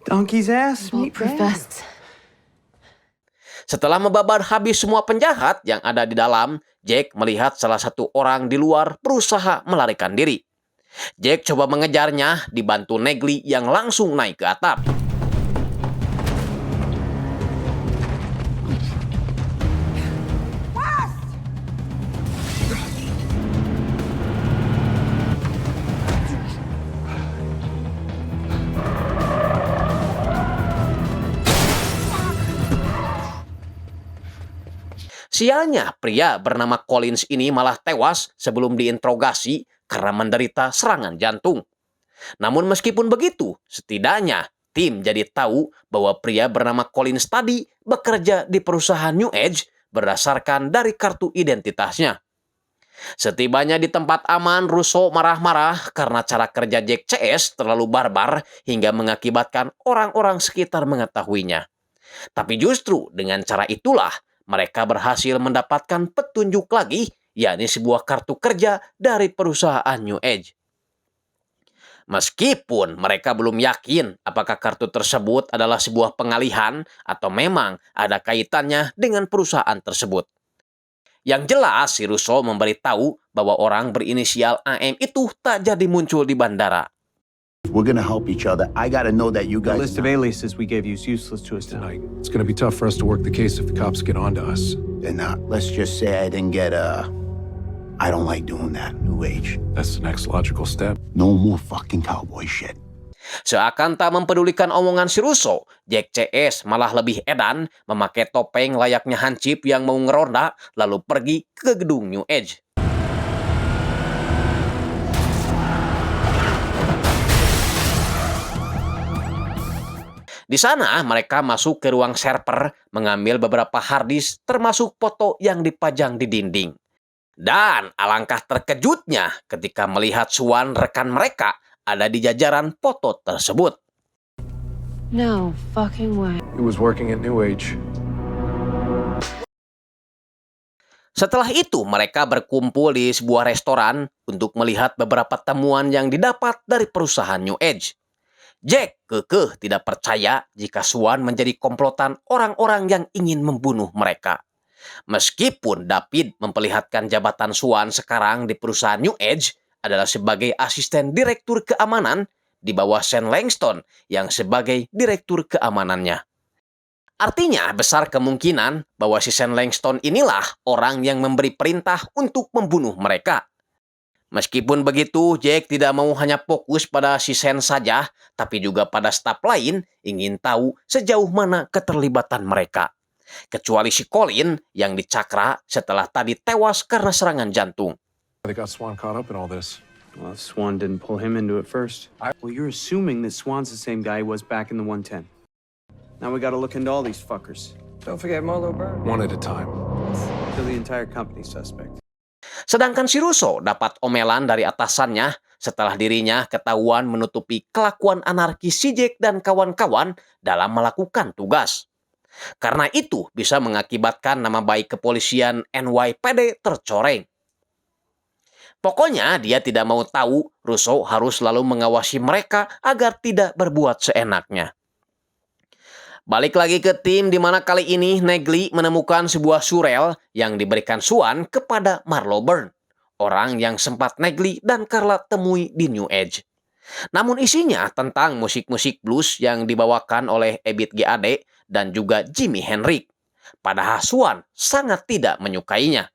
[SPEAKER 9] Donkey's ass, meat
[SPEAKER 11] Professed.
[SPEAKER 1] Setelah membabar habis semua penjahat yang ada di dalam, Jack melihat salah satu orang di luar berusaha melarikan diri. Jack coba mengejarnya, dibantu Negli yang langsung naik ke atap. Sialnya, pria bernama Collins ini malah tewas sebelum diinterogasi karena menderita serangan jantung. Namun meskipun begitu, setidaknya tim jadi tahu bahwa pria bernama Collins tadi bekerja di perusahaan New Age berdasarkan dari kartu identitasnya. Setibanya di tempat aman, Russo marah-marah karena cara kerja Jack CS terlalu barbar hingga mengakibatkan orang-orang sekitar mengetahuinya. Tapi justru dengan cara itulah mereka berhasil mendapatkan petunjuk lagi, yakni sebuah kartu kerja dari perusahaan New Age. Meskipun mereka belum yakin apakah kartu tersebut adalah sebuah pengalihan atau memang ada kaitannya dengan perusahaan tersebut. Yang jelas, si Russo memberitahu bahwa orang berinisial AM itu tak jadi muncul di bandara.
[SPEAKER 14] We're gonna help each other. I gotta know that you
[SPEAKER 9] The
[SPEAKER 14] guys.
[SPEAKER 9] list of aliases we gave you is useless to us tonight.
[SPEAKER 2] It's gonna be tough for us to work the case if the cops get onto us.
[SPEAKER 14] And let's just say I didn't get I don't like doing that. New Age.
[SPEAKER 2] That's the next logical step.
[SPEAKER 14] No more fucking cowboy shit.
[SPEAKER 1] Seakan tak mempedulikan omongan si Russo, Jack CS malah lebih edan memakai topeng layaknya hansip yang mau ngeronda lalu pergi ke gedung New Age. Di sana mereka masuk ke ruang server, mengambil beberapa harddisk termasuk foto yang dipajang di dinding. Dan alangkah terkejutnya ketika melihat Swan rekan mereka ada di jajaran foto tersebut.
[SPEAKER 11] No fucking way.
[SPEAKER 2] He was working at New Age.
[SPEAKER 1] Setelah itu, mereka berkumpul di sebuah restoran untuk melihat beberapa temuan yang didapat dari perusahaan New Age. Jack kekeh tidak percaya jika Swan menjadi komplotan orang-orang yang ingin membunuh mereka. Meskipun David memperlihatkan jabatan Swan sekarang di perusahaan New Age adalah sebagai asisten direktur keamanan di bawah Sean Langston yang sebagai direktur keamanannya. Artinya besar kemungkinan bahwa si Sean Langston inilah orang yang memberi perintah untuk membunuh mereka. Meskipun begitu, Jack tidak mau hanya fokus pada si Sean saja, tapi juga pada staf lain ingin tahu sejauh mana keterlibatan mereka. Kecuali si Colin yang dicakra setelah tadi tewas karena serangan jantung.
[SPEAKER 2] They got Swan caught up in all this.
[SPEAKER 9] Well, Swan didn't pull him into it first. Well, you're assuming that Swan's the same guy he was back in the 110. Now we gotta look into all these fuckers.
[SPEAKER 5] Don't forget Molo Bird.
[SPEAKER 2] One at a time.
[SPEAKER 9] Kill the entire company suspect.
[SPEAKER 1] Sedangkan si Russo dapat omelan dari atasannya setelah dirinya ketahuan menutupi kelakuan anarkis si Jack dan kawan-kawan dalam melakukan tugas. Karena itu bisa mengakibatkan nama baik kepolisian NYPD tercoreng. Pokoknya dia tidak mau tahu Russo harus selalu mengawasi mereka agar tidak berbuat seenaknya. Balik lagi ke tim di mana kali ini Negley menemukan sebuah surel yang diberikan Swan kepada Marlo Byrne, orang yang sempat Negley dan Carla temui di New Age. Namun isinya tentang musik-musik blues yang dibawakan oleh Ebit GAD dan juga Jimi Hendrix. Padahal Swan sangat tidak menyukainya.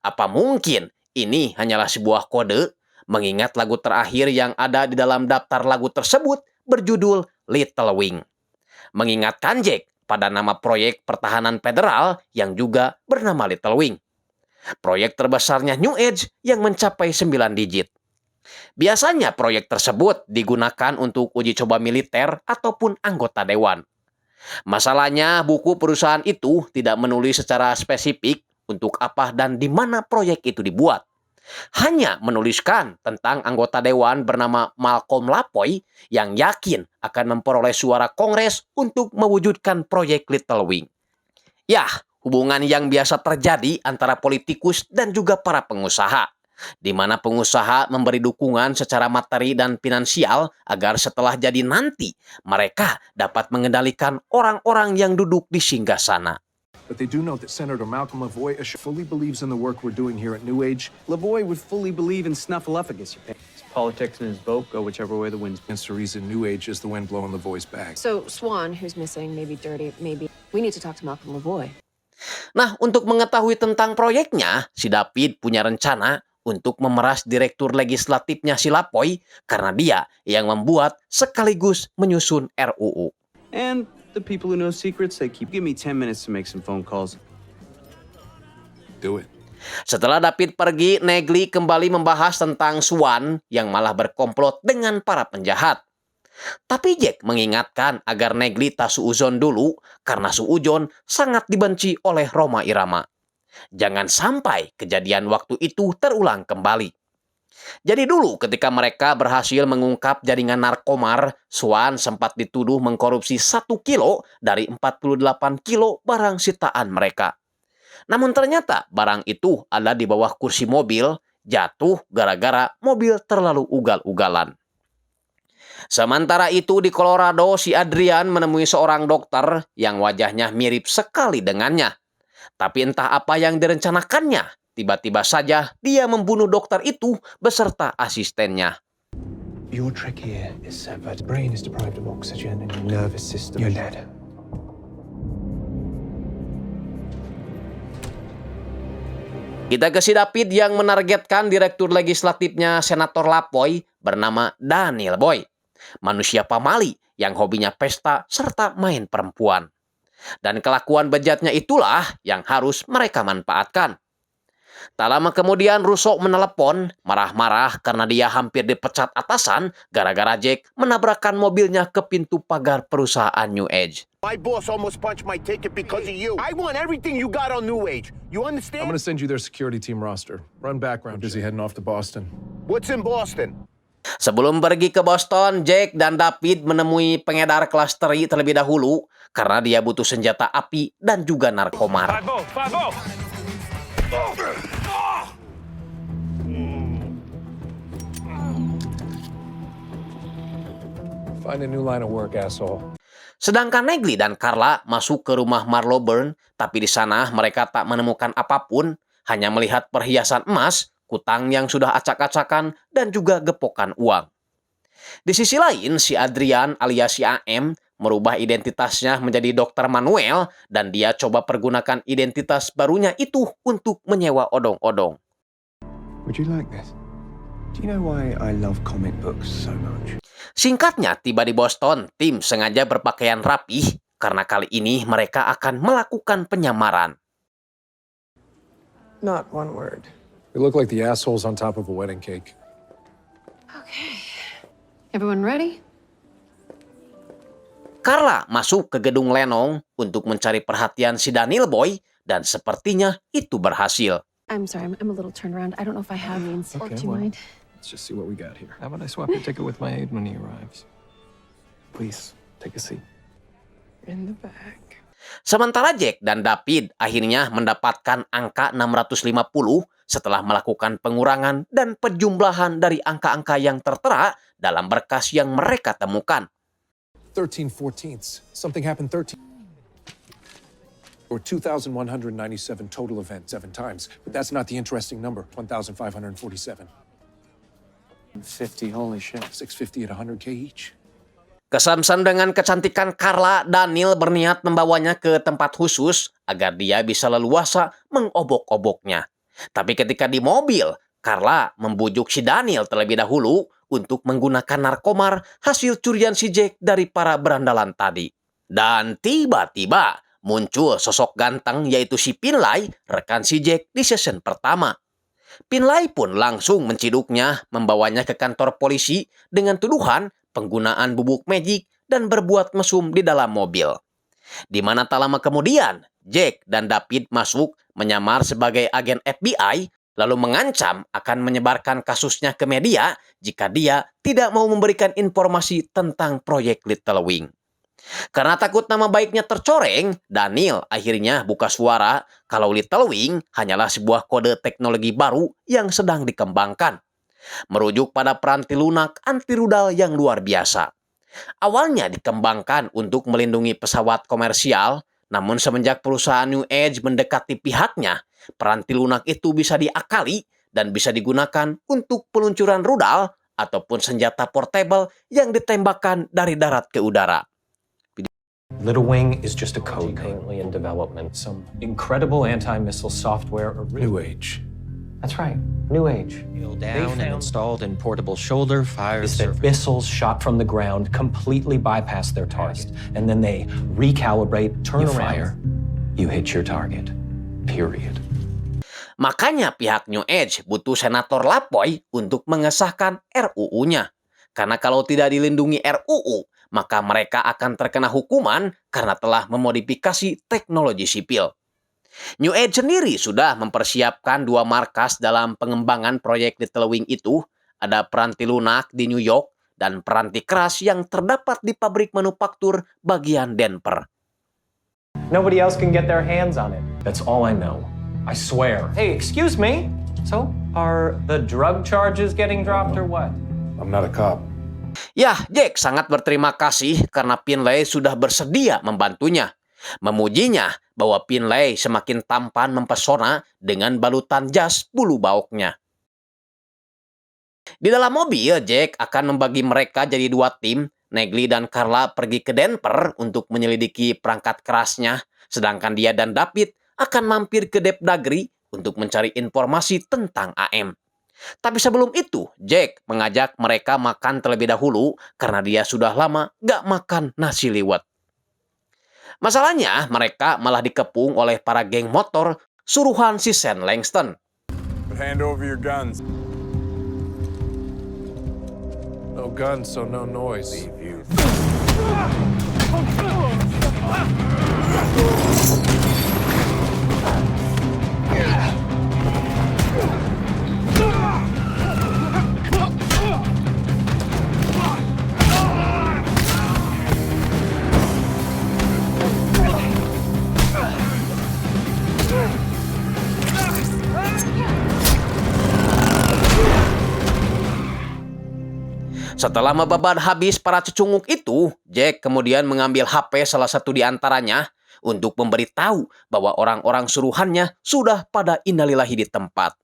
[SPEAKER 1] Apa mungkin ini hanyalah sebuah kode, mengingat lagu terakhir yang ada di dalam daftar lagu tersebut berjudul Little Wing. Mengingatkan Jack pada nama proyek pertahanan federal yang juga bernama Little Wing. Proyek terbesarnya New Age yang mencapai 9 digit. Biasanya proyek tersebut digunakan untuk uji coba militer ataupun anggota dewan. Masalahnya buku perusahaan itu tidak menulis secara spesifik untuk apa dan di mana proyek itu dibuat. Hanya menuliskan tentang anggota dewan bernama Malcolm Lapoy yang yakin akan memperoleh suara Kongres untuk mewujudkan proyek Little Wing. Ya, hubungan yang biasa terjadi antara politikus dan juga para pengusaha, di mana pengusaha memberi dukungan secara materi dan finansial agar setelah jadi nanti mereka dapat mengendalikan orang-orang yang duduk di singgasana.
[SPEAKER 2] But they do note that Senator Malcolm Lavoie fully believes in the work we're doing here at New Age.
[SPEAKER 9] Lavoie would fully believe in snuffleupagus. His politics and his vote go whichever way the wind's.
[SPEAKER 2] Hence the reason New Age is the wind blowing Lavoie's back.
[SPEAKER 11] So Swan, who's missing, maybe dirty, maybe we need to talk to Malcolm Lavoie.
[SPEAKER 1] Nah, untuk mengetahui tentang proyeknya, si David punya rencana untuk memeras direktur legislatifnya si Lapoy karena dia yang membuat sekaligus menyusun RUU.
[SPEAKER 9] And the people who know secrets, they keep. Give me 10 minutes to make some phone calls.
[SPEAKER 2] Do it.
[SPEAKER 1] Setelah David pergi, Negley kembali membahas tentang Swan yang malah berkomplot dengan para penjahat. Tapi Jack mengingatkan agar Negley tak suuzon dulu karena suujon sangat dibenci oleh Rhoma Irama. Jangan sampai kejadian waktu itu terulang kembali. Jadi dulu ketika mereka berhasil mengungkap jaringan narkomar, Swan sempat dituduh mengkorupsi 1 kilo dari 48 kilo barang sitaan mereka. Namun ternyata barang itu ada di bawah kursi mobil, jatuh gara-gara mobil terlalu ugal-ugalan. Sementara itu di Colorado, si Adrian menemui seorang dokter yang wajahnya mirip sekali dengannya. Tapi entah apa yang direncanakannya, tiba-tiba saja dia membunuh dokter itu beserta asistennya.
[SPEAKER 12] Your trachea is severed. Brain is deprived of oxygen and your nervous system. You're dead.
[SPEAKER 1] Kita ke si David yang menargetkan direktur legislatifnya Senator Lapoy bernama Daniel Boy. Manusia pamali yang hobinya pesta serta main perempuan. Dan kelakuan bejatnya itulah yang harus mereka manfaatkan. Tak lama kemudian Russo menelepon, marah-marah karena dia hampir dipecat atasan gara-gara Jack menabrakkan mobilnya ke pintu pagar perusahaan New Age.
[SPEAKER 14] My boss almost punched my ticket because of you. I want everything you got on New Age. You understand?
[SPEAKER 2] I'm gonna send you their security team roster. Run background. Busy heading off to Boston.
[SPEAKER 14] What's in Boston?
[SPEAKER 1] Sebelum pergi ke Boston, Jack dan David menemui pengedar kelas teri terlebih dahulu karena dia butuh senjata api dan juga narkomar.
[SPEAKER 2] Find a new line of work, asshole.
[SPEAKER 1] Sedangkan Negley dan Carla masuk ke rumah Marlo Byrne, tapi di sana mereka tak menemukan apapun, hanya melihat perhiasan emas, kutang yang sudah acak-acakan, dan juga gepokan uang. Di sisi lain, si Adrian alias si AM merubah identitasnya menjadi Dr. Manuel dan dia coba pergunakan identitas barunya itu untuk menyewa odong-odong.
[SPEAKER 2] Would you like this? Do you know why I love comic books so much?
[SPEAKER 1] Singkatnya, tiba di Boston, tim sengaja berpakaian rapih karena kali ini mereka akan melakukan penyamaran.
[SPEAKER 5] Not one word.
[SPEAKER 2] They look like the assholes on top of a wedding cake.
[SPEAKER 11] Okay. Everyone ready?
[SPEAKER 1] Carla masuk ke gedung Lenong untuk mencari perhatian si Daniel Boy dan sepertinya itu berhasil.
[SPEAKER 11] I'm sorry, I'm a little turned around. I don't know if I have means. Do you mind?
[SPEAKER 2] Let's just see what we got here. How about I swap your ticket with my aide when he arrives? Please, take a seat.
[SPEAKER 5] In the back.
[SPEAKER 1] Sementara Jack dan David akhirnya mendapatkan angka 650 setelah melakukan pengurangan dan penjumlahan dari angka-angka yang tertera dalam berkas yang mereka temukan.
[SPEAKER 2] 13/14. Something happened 13. Or 2,197 total events 7 times. But that's not the interesting number. 1,547.
[SPEAKER 9] 50, holy shit.
[SPEAKER 2] 650 at 100K each.
[SPEAKER 1] Kesamsam dengan kecantikan Carla, Daniel berniat membawanya ke tempat khusus agar dia bisa leluasa mengobok-oboknya. Tapi ketika di mobil, Carla membujuk si Daniel terlebih dahulu untuk menggunakan narkomar hasil curian si Jack dari para berandalan tadi. Dan tiba-tiba muncul sosok ganteng yaitu si Pinlay, rekan si Jack di season pertama. Pinlay pun langsung menciduknya, membawanya ke kantor polisi dengan tuduhan penggunaan bubuk magic dan berbuat mesum di dalam mobil. Di mana tak lama kemudian, Jack dan David masuk menyamar sebagai agen FBI, lalu mengancam akan menyebarkan kasusnya ke media jika dia tidak mau memberikan informasi tentang proyek Little Wing. Karena takut nama baiknya tercoreng, Daniel akhirnya buka suara kalau Little Wing hanyalah sebuah kode teknologi baru yang sedang dikembangkan. Merujuk pada peranti lunak anti rudal yang luar biasa. Awalnya dikembangkan untuk melindungi pesawat komersial, namun semenjak perusahaan New Age mendekati pihaknya, peranti lunak itu bisa diakali dan bisa digunakan untuk peluncuran rudal ataupun senjata portable yang ditembakkan dari darat ke udara.
[SPEAKER 15] Little Wing is just a code currently in development. Some incredible anti-missile software.
[SPEAKER 2] New Age.
[SPEAKER 15] That's right, New Age.
[SPEAKER 16] Down and installed in portable shoulder fire
[SPEAKER 15] Is that missiles shot from the ground completely bypass their target, and then they recalibrate, turn around, you hit your target. Period.
[SPEAKER 1] Makanya pihak New Age butuh Senator Lapoy untuk mengesahkan RUU-nya. Karena kalau tidak dilindungi RUU, maka mereka akan terkena hukuman karena telah memodifikasi teknologi sipil. New Age sendiri sudah mempersiapkan 2 markas dalam pengembangan proyek Little Wing itu. Ada peranti lunak di New York dan peranti keras yang terdapat di pabrik manufaktur bagian Denver.
[SPEAKER 15] Nobody else can get their hands on it. That's all I know. I swear. Hey, excuse me. So, are the drug charges getting dropped or what?
[SPEAKER 2] I'm not a cop.
[SPEAKER 1] Ya, Jack sangat berterima kasih karena Pinlay sudah bersedia membantunya. Memujinya bahwa Pinlay semakin tampan mempesona dengan balutan jas bulu baoknya. Di dalam mobil, Jack akan membagi mereka jadi 2 tim. Negley dan Carla pergi ke Denver untuk menyelidiki perangkat kerasnya, sedangkan dia dan David akan mampir ke Depdagri untuk mencari informasi tentang AM. Tapi sebelum itu, Jack mengajak mereka makan terlebih dahulu karena dia sudah lama gak makan nasi liwet. Masalahnya, mereka malah dikepung oleh para geng motor suruhan si Sam Langston.
[SPEAKER 2] Hand over your guns. No guns, so no noise. Leave you.
[SPEAKER 1] Setelah membabat habis para cecunguk itu, Jack kemudian mengambil HP salah satu di antaranya untuk memberitahu bahwa orang-orang suruhannya sudah pada innalillahi di tempat.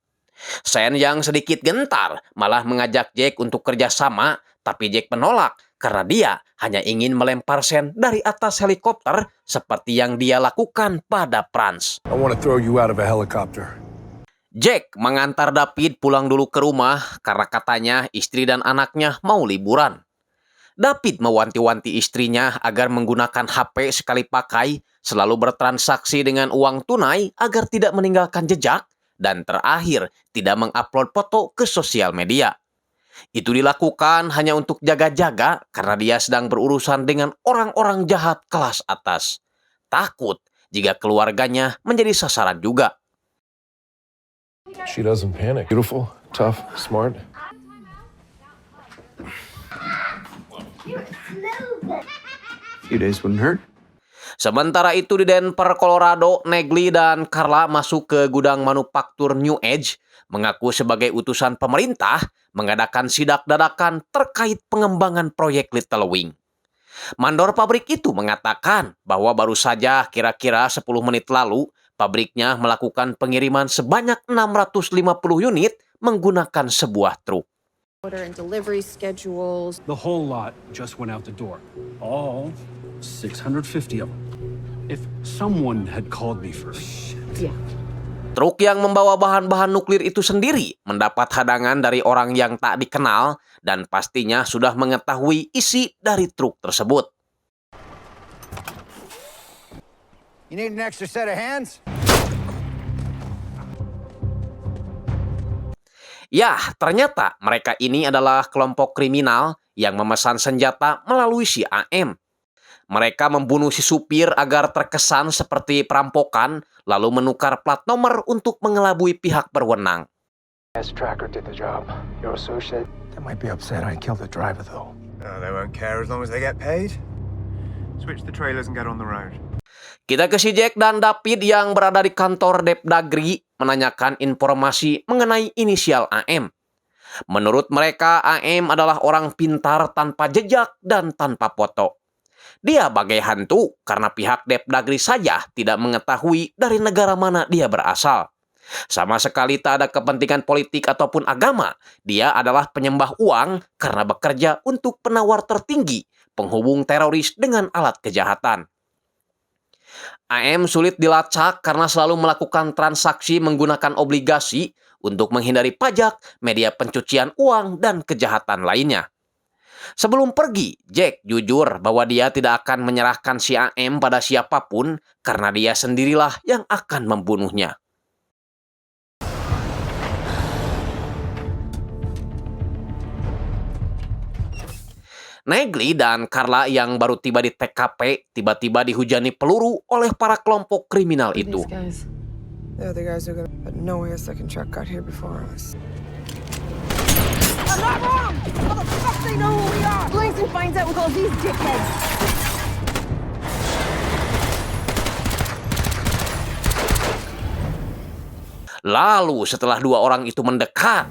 [SPEAKER 1] Sen yang sedikit gentar malah mengajak Jack untuk kerjasama, tapi Jack menolak karena dia hanya ingin melempar Sen dari atas helikopter seperti yang dia lakukan pada Franz.
[SPEAKER 2] I want to throw you out of a helicopter.
[SPEAKER 1] Jack mengantar David pulang dulu ke rumah karena katanya istri dan anaknya mau liburan. David mewanti-wanti istrinya agar menggunakan HP sekali pakai, selalu bertransaksi dengan uang tunai agar tidak meninggalkan jejak, dan terakhir tidak mengupload foto ke sosial media. Itu dilakukan hanya untuk jaga-jaga karena dia sedang berurusan dengan orang-orang jahat kelas atas. Takut jika keluarganya menjadi sasaran juga.
[SPEAKER 2] She doesn't panic. Beautiful, tough, smart.
[SPEAKER 9] Few days wouldn't hurt.
[SPEAKER 1] Sementara itu di Denver, Colorado, Negley dan Carla masuk ke gudang manufaktur New Age, mengaku sebagai utusan pemerintah mengadakan sidak dadakan terkait pengembangan proyek Little Wing. Mandor pabrik itu mengatakan bahwa baru saja kira-kira 10 menit lalu pabriknya melakukan pengiriman sebanyak 650 unit menggunakan sebuah truk.
[SPEAKER 5] Order and delivery schedules.
[SPEAKER 17] The whole lot just went out the door. All 650 of them. If someone had called me first.
[SPEAKER 5] Yeah.
[SPEAKER 1] Truk yang membawa bahan-bahan nuklir itu sendiri mendapat hadangan dari orang yang tak dikenal dan pastinya sudah mengetahui isi dari truk tersebut.
[SPEAKER 14] You need an extra set of hands?
[SPEAKER 1] Ya, ternyata mereka ini adalah kelompok kriminal yang memesan senjata melalui si AM. Mereka membunuh si supir agar terkesan seperti perampokan, lalu menukar plat nomor untuk mengelabui pihak berwenang.
[SPEAKER 2] Tracker did the job. Your associate, they might be upset I killed the driver though.
[SPEAKER 18] They won't care as long as they get paid. Switch the trailers and get on the road.
[SPEAKER 1] Kita ke si Jack dan David yang berada di kantor Depdagri menanyakan informasi mengenai inisial AM. Menurut mereka, AM adalah orang pintar tanpa jejak dan tanpa foto. Dia bagai hantu karena pihak Depdagri saja tidak mengetahui dari negara mana dia berasal. Sama sekali tak ada kepentingan politik ataupun agama. Dia adalah penyembah uang karena bekerja untuk penawar tertinggi, penghubung teroris dengan alat kejahatan. AM sulit dilacak karena selalu melakukan transaksi menggunakan obligasi untuk menghindari pajak, media pencucian uang, dan kejahatan lainnya. Sebelum pergi, Jack jujur bahwa dia tidak akan menyerahkan si AM pada siapapun karena dia sendirilah yang akan membunuhnya. Negley dan Carla yang baru tiba di TKP tiba-tiba dihujani peluru oleh para kelompok kriminal itu.
[SPEAKER 5] They're the guys who are gonna, but no way a second truck got here before us.
[SPEAKER 4] I'm not wrong! How the fuck they know who we are? Langston finds out and calls these dickheads.
[SPEAKER 1] Lalu setelah dua orang itu mendekat,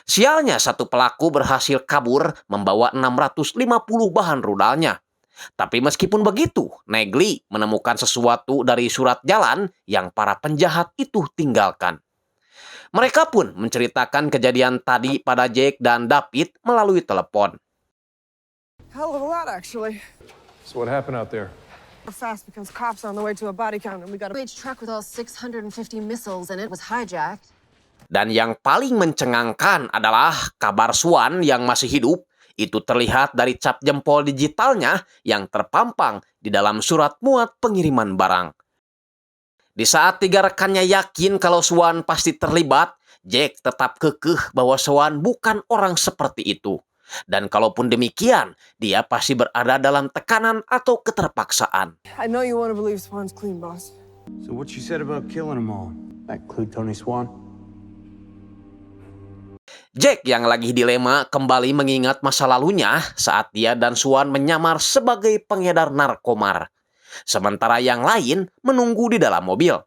[SPEAKER 1] sialnya satu pelaku berhasil kabur membawa 650 bahan rudalnya. Tapi meskipun begitu, Negley menemukan sesuatu dari surat jalan yang para penjahat itu tinggalkan. Mereka pun menceritakan kejadian tadi pada Jack dan David melalui telepon.
[SPEAKER 5] Hell of a lot, actually.
[SPEAKER 2] So what happened out there?
[SPEAKER 5] We're fast because cops are on the way to a body count, and we got a
[SPEAKER 11] Truck with all 650 missiles in it was hijacked.
[SPEAKER 1] Dan yang paling mencengangkan adalah kabar Swan yang masih hidup itu terlihat dari cap jempol digitalnya yang terpampang di dalam surat muat pengiriman barang. Di saat 3 rekannya yakin kalau Swan pasti terlibat, Jack tetap kekeh bahwa Swan bukan orang seperti itu. Dan kalaupun demikian, dia pasti berada dalam tekanan atau keterpaksaan.
[SPEAKER 5] I know you want to believe Swan's clean, boss.
[SPEAKER 9] So what you said about killing them all? That include Tony Swan?
[SPEAKER 1] Jack yang lagi dilema kembali mengingat masa lalunya saat dia dan Swan menyamar sebagai pengedar narkomar. Sementara yang lain menunggu di dalam mobil.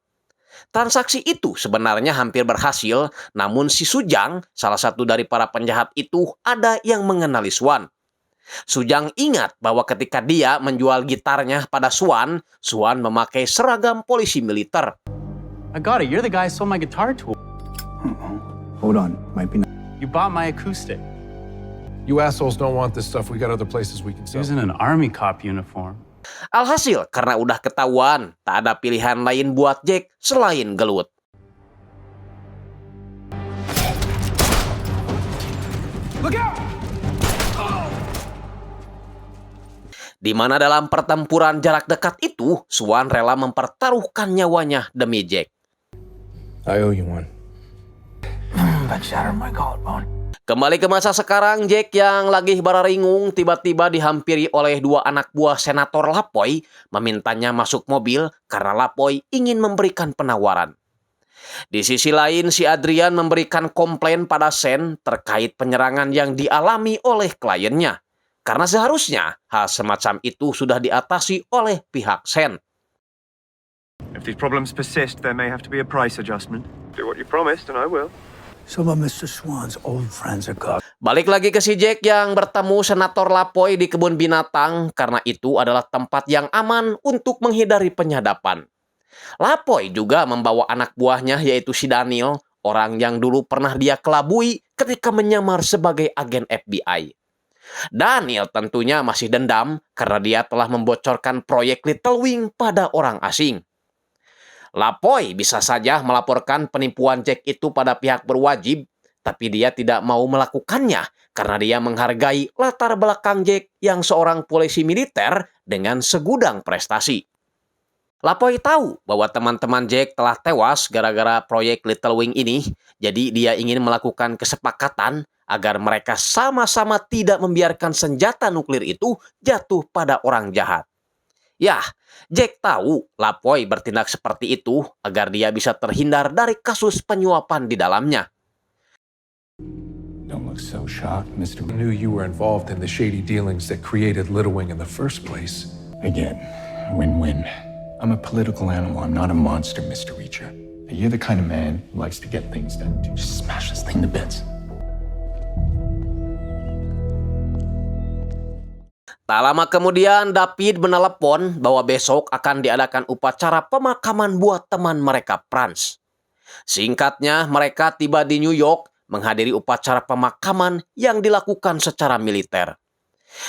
[SPEAKER 1] Transaksi itu sebenarnya hampir berhasil, namun si Sujang, salah satu dari para penjahat itu, ada yang mengenali Swan. Sujang ingat bahwa ketika dia menjual gitarnya pada Swan, Swan memakai seragam polisi militer.
[SPEAKER 9] I got it. You're the guy who sold my guitar to.
[SPEAKER 14] Hold on, might be.
[SPEAKER 9] You bought my acoustic.
[SPEAKER 2] You assholes don't want this stuff. We got other places we can
[SPEAKER 9] He
[SPEAKER 2] sell.
[SPEAKER 9] was in an army cop uniform.
[SPEAKER 1] Alhasil, karena udah ketahuan, tak ada pilihan lain buat Jack selain gelut.
[SPEAKER 2] Look out!
[SPEAKER 1] Di mana dalam pertempuran jarak dekat itu, Swan rela mempertaruhkan nyawanya demi Jack.
[SPEAKER 2] I owe you one.
[SPEAKER 14] That shattered my collarbone.
[SPEAKER 1] Kembali ke masa sekarang, Jack yang lagi bararingung tiba-tiba dihampiri oleh 2 anak buah Senator Lapoy memintanya masuk mobil karena Lapoy ingin memberikan penawaran. Di sisi lain, si Adrian memberikan komplain pada Sen terkait penyerangan yang dialami oleh kliennya. Karena seharusnya hal semacam itu sudah diatasi oleh pihak Sen.
[SPEAKER 18] If these problems persist, there may have to be a price adjustment. Do what you promised, and I will.
[SPEAKER 8] Some of Mr. Swan's old friends are gone.
[SPEAKER 1] Balik lagi ke si Jack yang bertemu Senator Lapoy di kebun binatang karena itu adalah tempat yang aman untuk menghindari penyadapan. Lapoy juga membawa anak buahnya yaitu si Daniel, orang yang dulu pernah dia kelabui ketika menyamar sebagai agen FBI. Daniel tentunya masih dendam karena dia telah membocorkan proyek Little Wing pada orang asing. Lapoy bisa saja melaporkan penipuan Jack itu pada pihak berwajib, tapi dia tidak mau melakukannya karena dia menghargai latar belakang Jack yang seorang polisi militer dengan segudang prestasi. Lapoy tahu bahwa teman-teman Jack telah tewas gara-gara proyek Little Wing ini, jadi dia ingin melakukan kesepakatan agar mereka sama-sama tidak membiarkan senjata nuklir itu jatuh pada orang jahat. Yah, Jack tahu Lapoy bertindak seperti itu agar dia bisa terhindar dari kasus penyuapan di dalamnya.
[SPEAKER 2] Don't look so shocked, Mr. I knew you were involved in the shady dealings that created Little Wing in the first place.
[SPEAKER 19] Again, win-win. I'm a political animal. I'm not a monster, Mr. Reacher. You're the kind of man who likes to get things done. Just smash this thing to bits.
[SPEAKER 1] Tak lama kemudian, David menelepon bahwa besok akan diadakan upacara pemakaman buat teman mereka, Franz. Singkatnya, mereka tiba di New York menghadiri upacara pemakaman yang dilakukan secara militer.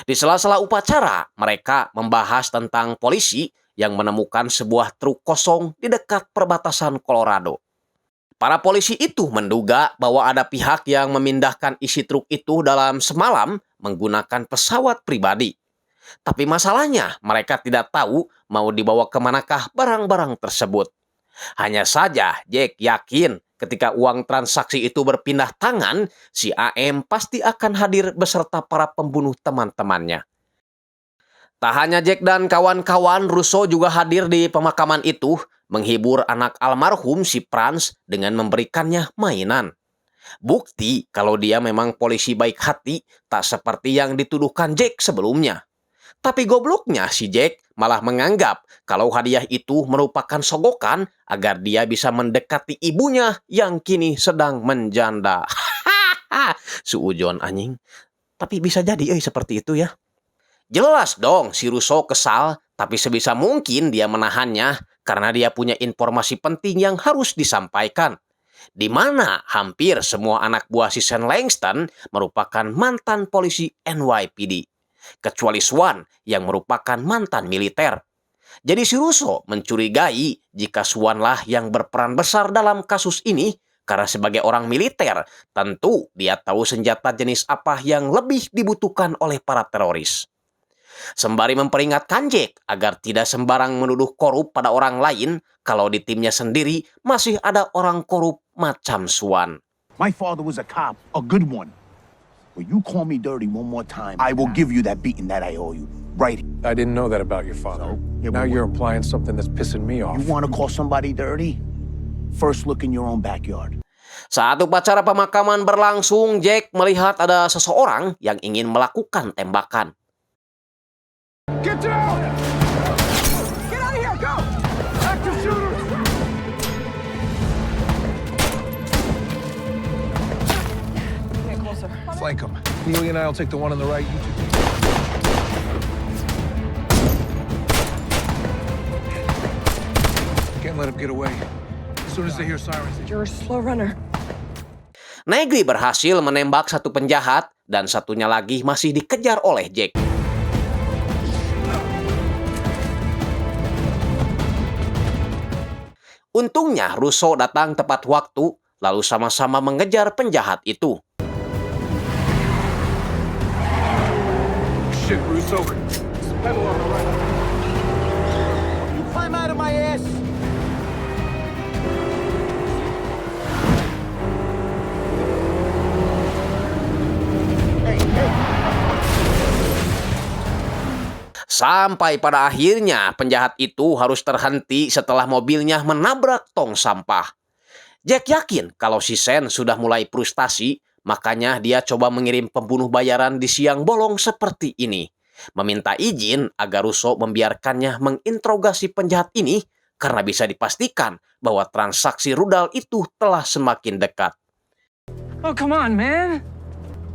[SPEAKER 1] Di sela-sela upacara, mereka membahas tentang polisi yang menemukan sebuah truk kosong di dekat perbatasan Colorado. Para polisi itu menduga bahwa ada pihak yang memindahkan isi truk itu dalam semalam menggunakan pesawat pribadi. Tapi masalahnya, mereka tidak tahu mau dibawa kemanakah barang-barang tersebut. Hanya saja, Jack yakin ketika uang transaksi itu berpindah tangan, si AM pasti akan hadir beserta para pembunuh teman-temannya. Tak hanya Jack dan kawan-kawan, Russo juga hadir di pemakaman itu, menghibur anak almarhum si Franz dengan memberikannya mainan. Bukti kalau dia memang polisi baik hati, tak seperti yang dituduhkan Jack sebelumnya. Tapi gobloknya si Jack malah menganggap kalau hadiah itu merupakan sogokan agar dia bisa mendekati ibunya yang kini sedang menjanda. Suujon anjing. Tapi bisa jadi seperti itu ya. Jelas dong si Russo kesal, tapi sebisa mungkin dia menahannya karena dia punya informasi penting yang harus disampaikan. Di mana hampir semua anak buah si Sen Langston merupakan mantan polisi NYPD. Kecuali Swan yang merupakan mantan militer. Jadi si Russo mencurigai jika Swan lah yang berperan besar dalam kasus ini Karena sebagai orang militer, tentu dia tahu senjata jenis apa yang lebih dibutuhkan oleh para teroris. Sembari memperingatkan Jack agar tidak sembarang menuduh korup pada orang lain kalau di timnya sendiri masih ada orang korup macam Swan.
[SPEAKER 14] My father was a cop, a good one. When you call me dirty one more time, I will give you that beating that I owe you. Right.
[SPEAKER 2] I didn't know that about your father.
[SPEAKER 14] Yeah,
[SPEAKER 2] Now
[SPEAKER 14] but
[SPEAKER 2] you're implying something that's pissing me off.
[SPEAKER 14] You want to call somebody dirty? First look in your own backyard.
[SPEAKER 1] Saat upacara pemakaman berlangsung, Jack melihat ada seseorang yang ingin melakukan tembakan.
[SPEAKER 2] Get down! Get out of here! Go! Active shooters!
[SPEAKER 5] Get closer.
[SPEAKER 2] Flank them. Neely and I will take the one on the right. You two. Can't let him get away. As soon as they hear sirens,
[SPEAKER 5] You're a slow runner.
[SPEAKER 1] Negri berhasil menembak satu penjahat dan satunya lagi masih dikejar oleh Jack. Untungnya Russo datang tepat waktu, lalu sama-sama mengejar penjahat itu.
[SPEAKER 2] Shit, Russo. Pedal on the right.
[SPEAKER 14] You climb out of my ass.
[SPEAKER 1] Sampai pada akhirnya penjahat itu harus terhenti setelah mobilnya menabrak tong sampah. Jack yakin kalau si Sen sudah mulai frustasi, makanya dia coba mengirim pembunuh bayaran di siang bolong seperti ini. Meminta izin agar Russo membiarkannya menginterogasi penjahat ini karena bisa dipastikan bahwa transaksi rudal itu telah semakin dekat.
[SPEAKER 15] Oh, come on, man.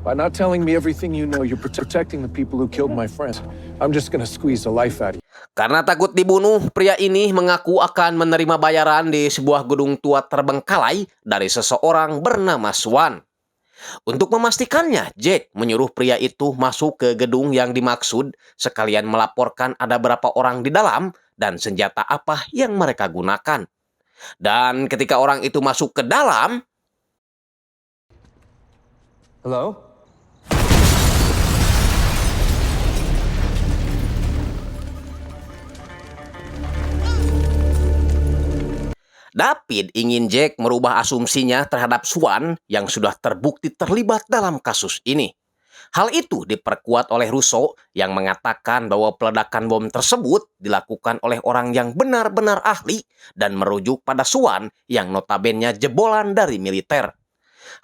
[SPEAKER 2] By not telling me everything you know, you're protecting the people who killed my friends. I'm just gonna squeeze the life out of you.
[SPEAKER 1] Karena takut dibunuh, pria ini mengaku akan menerima bayaran di sebuah gedung tua terbengkalai dari seseorang bernama Swan. Untuk memastikannya, Jack menyuruh pria itu masuk ke gedung yang dimaksud, sekalian melaporkan ada berapa orang di dalam dan senjata apa yang mereka gunakan. Dan ketika orang itu masuk ke dalam...
[SPEAKER 15] Hello?
[SPEAKER 1] David ingin Jack merubah asumsinya terhadap Swan yang sudah terbukti terlibat dalam kasus ini. Hal itu diperkuat oleh Russo yang mengatakan bahwa peledakan bom tersebut dilakukan oleh orang yang benar-benar ahli dan merujuk pada Swan yang notabene jebolan dari militer.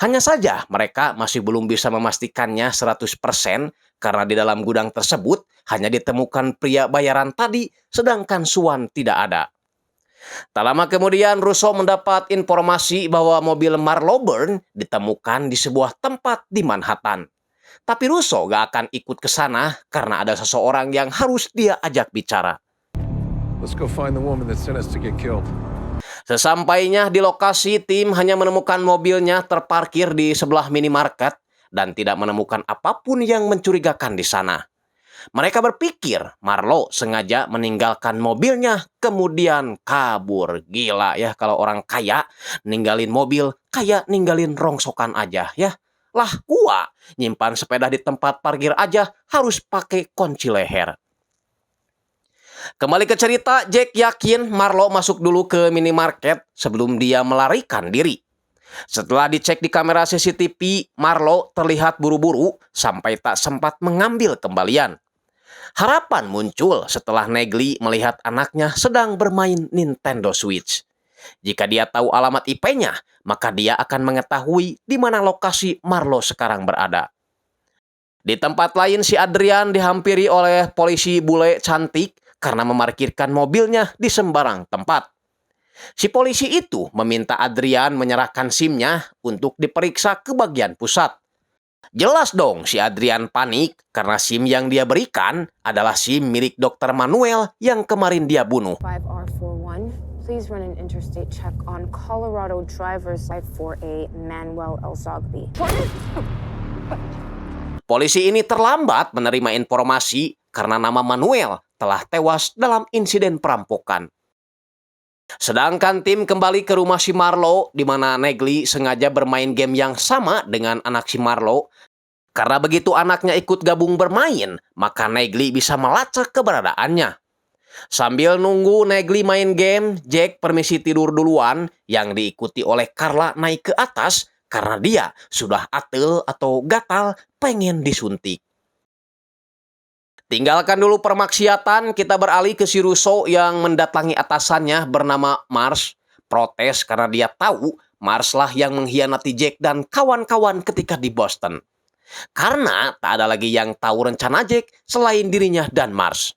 [SPEAKER 1] Hanya saja mereka masih belum bisa memastikannya 100% karena di dalam gudang tersebut hanya ditemukan pria bayaran tadi sedangkan Swan tidak ada. Tak lama kemudian Russo mendapat informasi bahwa mobil Marlo Byrne ditemukan di sebuah tempat di Manhattan. Tapi Russo gak akan ikut ke sana karena ada seseorang yang harus dia ajak bicara.
[SPEAKER 2] Let's go find the woman that sent us to get killed.
[SPEAKER 1] Sesampainya di lokasi, tim hanya menemukan mobilnya terparkir di sebelah minimarket dan tidak menemukan apapun yang mencurigakan di sana. Mereka berpikir Marlo sengaja meninggalkan mobilnya kemudian kabur. Gila ya kalau orang kaya ninggalin mobil kayak ninggalin rongsokan aja ya. Lah gua nyimpan sepeda di tempat parkir aja harus pakai kunci leher. Kembali ke cerita, Jack yakin Marlo masuk dulu ke minimarket sebelum dia melarikan diri. Setelah dicek di kamera CCTV, Marlo terlihat buru-buru sampai tak sempat mengambil kembalian. Harapan muncul setelah Negli melihat anaknya sedang bermain Nintendo Switch. Jika dia tahu alamat IP-nya, maka dia akan mengetahui di mana lokasi Marlo sekarang berada. Di tempat lain, si Adrian dihampiri oleh polisi bule cantik karena memarkirkan mobilnya di sembarang tempat. Si polisi itu meminta Adrian menyerahkan SIM-nya untuk diperiksa ke bagian pusat. Jelas dong si Adrian panik karena SIM yang dia berikan adalah SIM milik Dr. Manuel yang kemarin dia bunuh.
[SPEAKER 20] 5R41, please run an interstate check on Colorado driver's 548 Manuel Elzogby.
[SPEAKER 1] Polisi ini terlambat menerima informasi karena nama Manuel telah tewas dalam insiden perampokan. Sedangkan tim kembali ke rumah si Marlo, di mana Negley sengaja bermain game yang sama dengan anak si Marlo. Karena begitu anaknya ikut gabung bermain, maka Negley bisa melacak keberadaannya. Sambil nunggu Negley main game, Jack permisi tidur duluan, yang diikuti oleh Carla naik ke atas karena dia sudah atel atau gatal pengen disuntik. Tinggalkan dulu permaksiatan, kita beralih ke si Russo yang mendatangi atasannya bernama Mars. Protes karena dia tahu Mars lah yang mengkhianati Jack dan kawan-kawan ketika di Boston. Karena tak ada lagi yang tahu rencana Jack selain dirinya dan Mars.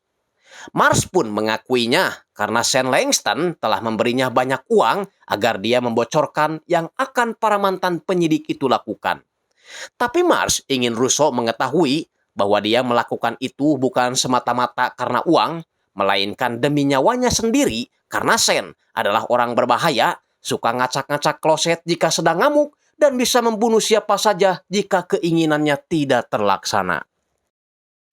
[SPEAKER 1] Mars pun mengakuinya karena Sam Langston telah memberinya banyak uang agar dia membocorkan yang akan para mantan penyidik itu lakukan. Tapi Mars ingin Russo mengetahui bahwa dia melakukan itu bukan semata-mata karena uang, melainkan demi nyawanya sendiri karena Sam adalah orang berbahaya, suka ngacak-ngacak kloset jika sedang ngamuk, dan bisa membunuh siapa saja jika keinginannya tidak terlaksana.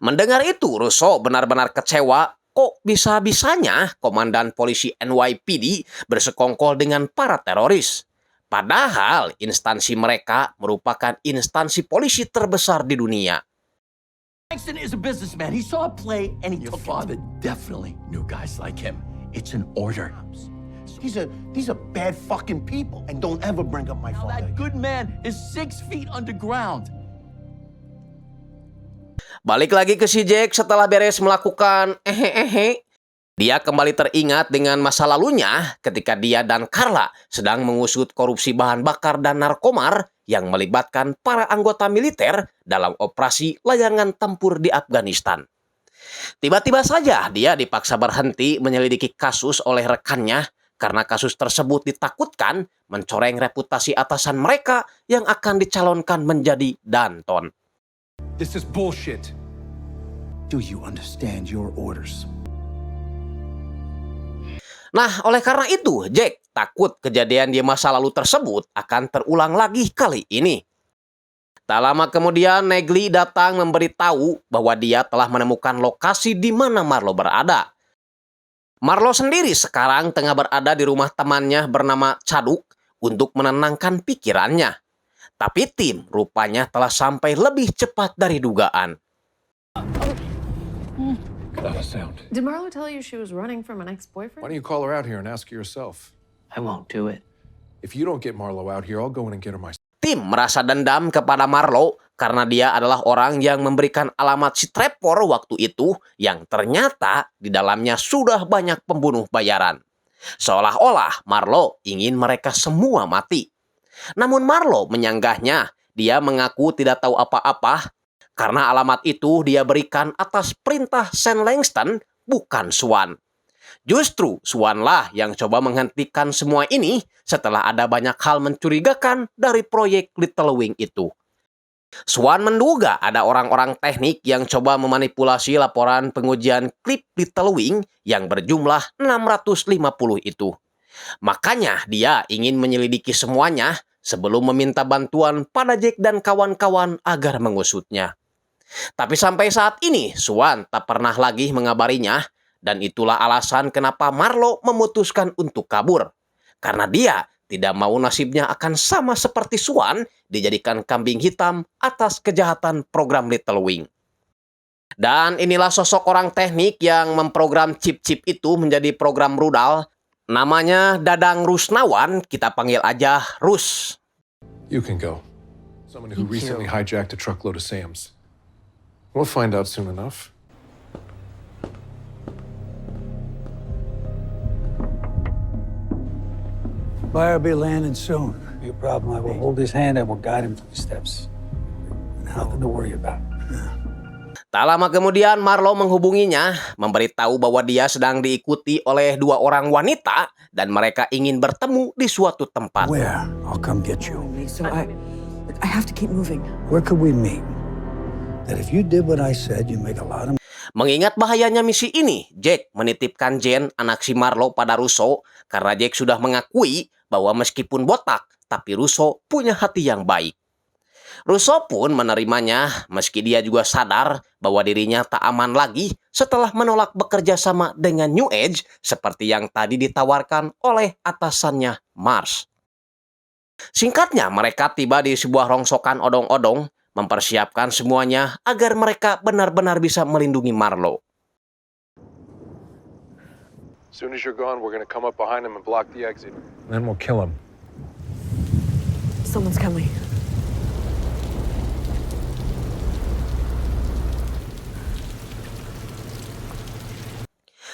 [SPEAKER 1] Mendengar itu, Russo benar-benar kecewa. Kok bisa-bisanya komandan polisi NYPD bersekongkol dengan para teroris? Padahal instansi mereka merupakan instansi polisi terbesar di dunia.
[SPEAKER 14] Langston is a businessman. He saw a play and he took it. Your father definitely knew guys like him. It's an order. These are bad fucking people. And don't ever bring up my father. That good man is 6 feet underground.
[SPEAKER 1] Balik lagi ke si Jack setelah beres melakukan dia kembali teringat dengan masa lalunya ketika dia dan Carla sedang mengusut korupsi bahan bakar dan narkomar yang melibatkan para anggota militer dalam operasi layangan tempur di Afghanistan. Tiba-tiba saja dia dipaksa berhenti menyelidiki kasus oleh rekannya karena kasus tersebut ditakutkan mencoreng reputasi atasan mereka yang akan dicalonkan menjadi Danton.
[SPEAKER 2] This is bullshit.
[SPEAKER 14] Do you understand your orders?
[SPEAKER 1] Nah, oleh karena itu, Jack takut kejadian di masa lalu tersebut akan terulang lagi kali ini. Tak lama kemudian, Negley datang memberitahu bahwa dia telah menemukan lokasi di mana Marlo berada. Marlo sendiri sekarang tengah berada di rumah temannya bernama Chaduk untuk menenangkan pikirannya. Tapi tim rupanya telah sampai lebih cepat dari dugaan.
[SPEAKER 2] Not a sound.
[SPEAKER 11] Did Marlo tell you she was running from an ex-boyfriend?
[SPEAKER 2] Why don't you call her out here and ask her yourself?
[SPEAKER 15] I won't do it.
[SPEAKER 2] If you don't get Marlo out here, I'll go in and get her myself.
[SPEAKER 1] Tim merasa dendam kepada Marlo karena dia adalah orang yang memberikan alamat si Trevor waktu itu yang ternyata di dalamnya sudah banyak pembunuh bayaran. Seolah-olah Marlo ingin mereka semua mati. Namun Marlo menyanggahnya. Dia mengaku tidak tahu apa-apa karena alamat itu dia berikan atas perintah Sam Langston, bukan Swan. Justru Swan-lah yang coba menghentikan semua ini setelah ada banyak hal mencurigakan dari proyek Little Wing itu. Swan menduga ada orang-orang teknik yang coba memanipulasi laporan pengujian klip Little Wing yang berjumlah 650 itu. Makanya dia ingin menyelidiki semuanya sebelum meminta bantuan pada Jack dan kawan-kawan agar mengusutnya. Tapi sampai saat ini, Swan tak pernah lagi mengabarinya, dan itulah alasan kenapa Marlo memutuskan untuk kabur. Karena dia tidak mau nasibnya akan sama seperti Swan, dijadikan kambing hitam atas kejahatan program Little Wing. Dan inilah sosok orang teknik yang memprogram chip-chip itu menjadi program rudal. Namanya Dadang Rusnawan, kita panggil aja Rus.
[SPEAKER 2] You can go. Someone who recently hijacked a truckload of Sam's. We'll find out soon enough.
[SPEAKER 8] Buyer will be landing soon. Be a problem. I will hold his hand. I will guide him through the steps. Nothing to worry about.
[SPEAKER 1] Tak lama kemudian Marlo menghubunginya, memberitahu bahwa dia sedang diikuti oleh 2 orang wanita dan mereka ingin bertemu di suatu tempat.
[SPEAKER 8] Where? I'll come get you.
[SPEAKER 5] So I have to keep moving.
[SPEAKER 8] Where could we meet? That if you did what I said, you make a lot of.
[SPEAKER 1] Mengingat bahayanya misi ini, Jack menitipkan Jen, anak si Marlo, pada Russo karena Jack sudah mengakui bahwa meskipun botak, tapi Russo punya hati yang baik. Russo pun menerimanya meski dia juga sadar bahwa dirinya tak aman lagi setelah menolak bekerja sama dengan New Age seperti yang tadi ditawarkan oleh atasannya Mars. Singkatnya, mereka tiba di sebuah rongsokan odong-odong, mempersiapkan semuanya agar mereka benar-benar bisa melindungi Marlo.
[SPEAKER 2] As soon as you're gone, we're gonna come up behind him and block the exit. Then we'll kill him.
[SPEAKER 5] Someone's coming.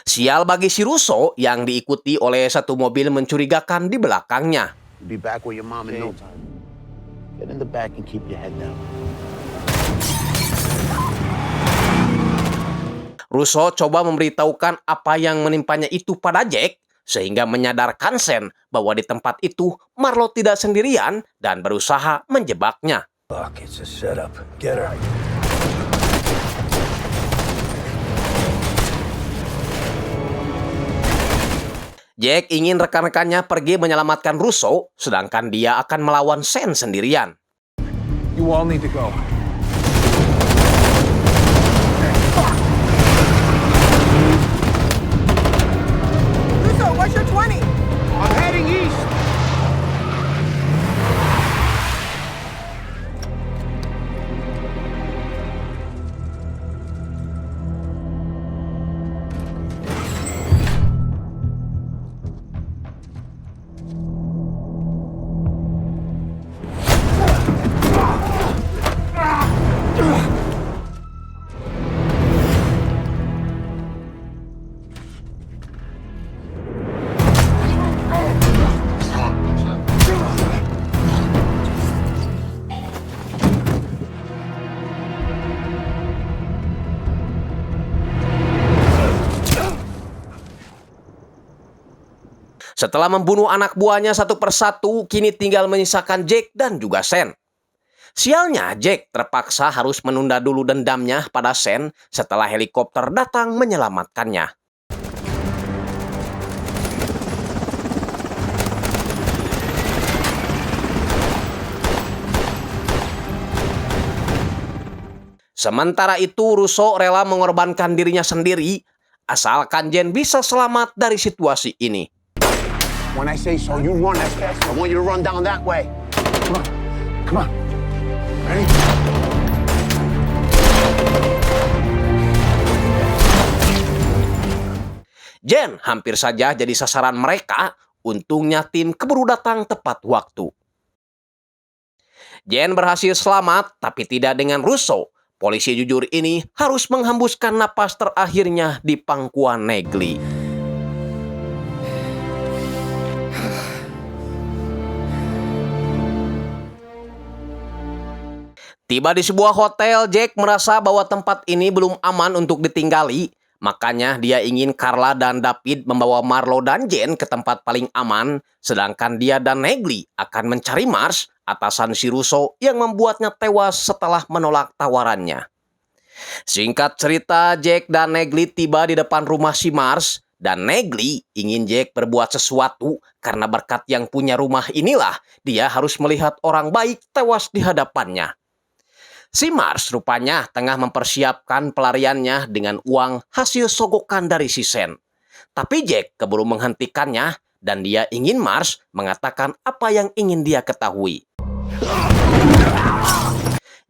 [SPEAKER 1] Sial bagi si Russo yang diikuti oleh satu mobil mencurigakan di belakangnya.
[SPEAKER 14] Be back where your mom in no time. Get in the back and keep your head down.
[SPEAKER 1] Russo coba memberitahukan apa yang menimpanya itu pada Jack, sehingga menyadarkan Sen bahwa di tempat itu Marlo tidak sendirian dan berusaha menjebaknya.
[SPEAKER 8] Fuck, it's a setup. Get her.
[SPEAKER 1] Jack ingin rekan-rekannya pergi menyelamatkan Russo, sedangkan dia akan melawan Sen sendirian.
[SPEAKER 2] You all need to go.
[SPEAKER 5] Russo, what's your 20?
[SPEAKER 14] I'm heading east.
[SPEAKER 1] Setelah membunuh anak buahnya satu persatu, kini tinggal menyisakan Jack dan juga Sen. Sialnya, Jack terpaksa harus menunda dulu dendamnya pada Sen setelah helikopter datang menyelamatkannya. Sementara itu, Russo rela mengorbankan dirinya sendiri, asalkan Jen bisa selamat dari situasi ini.
[SPEAKER 14] When I say so, you run as fast. I want you to run down that way.
[SPEAKER 2] Come on. Come on. Ready?
[SPEAKER 1] Jen hampir saja jadi sasaran mereka, untungnya tim keburu datang tepat waktu. Jen berhasil selamat, tapi tidak dengan Russo. Polisi jujur ini harus menghembuskan napas terakhirnya di pangkuan Negli. Tiba di sebuah hotel, Jack merasa bahwa tempat ini belum aman untuk ditinggali. Makanya dia ingin Carla dan David membawa Marlo dan Jen ke tempat paling aman, sedangkan dia dan Negli akan mencari Mars, atasan si Russo yang membuatnya tewas setelah menolak tawarannya. Singkat cerita, Jack dan Negli tiba di depan rumah si Mars, dan Negli ingin Jack berbuat sesuatu karena berkat yang punya rumah inilah dia harus melihat orang baik tewas di hadapannya. Si Mars rupanya tengah mempersiapkan pelariannya dengan uang hasil sogokan dari si Sen. Tapi Jack keburu menghentikannya dan dia ingin Mars mengatakan apa yang ingin dia ketahui.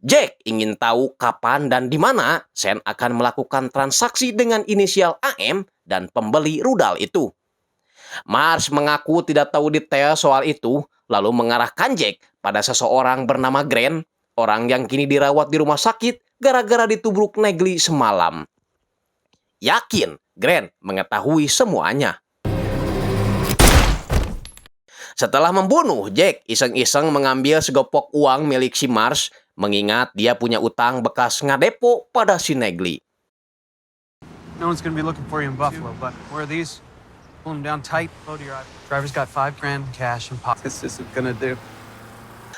[SPEAKER 1] Jack ingin tahu kapan dan di mana Sen akan melakukan transaksi dengan inisial AM dan pembeli rudal itu. Mars mengaku tidak tahu detail soal itu, lalu mengarahkan Jack pada seseorang bernama Grant, orang yang kini dirawat di rumah sakit gara-gara ditubruk Negli semalam. Yakin Grant mengetahui semuanya. Setelah membunuh, Jack iseng-iseng mengambil segopok uang milik si Mars, mengingat dia punya utang bekas ngadepo pada si Negli.
[SPEAKER 9] No one's gonna be looking for you in Buffalo, but where are these? Pull them down tight, load your driver's got $5 grand cash and pop. This isn't gonna do.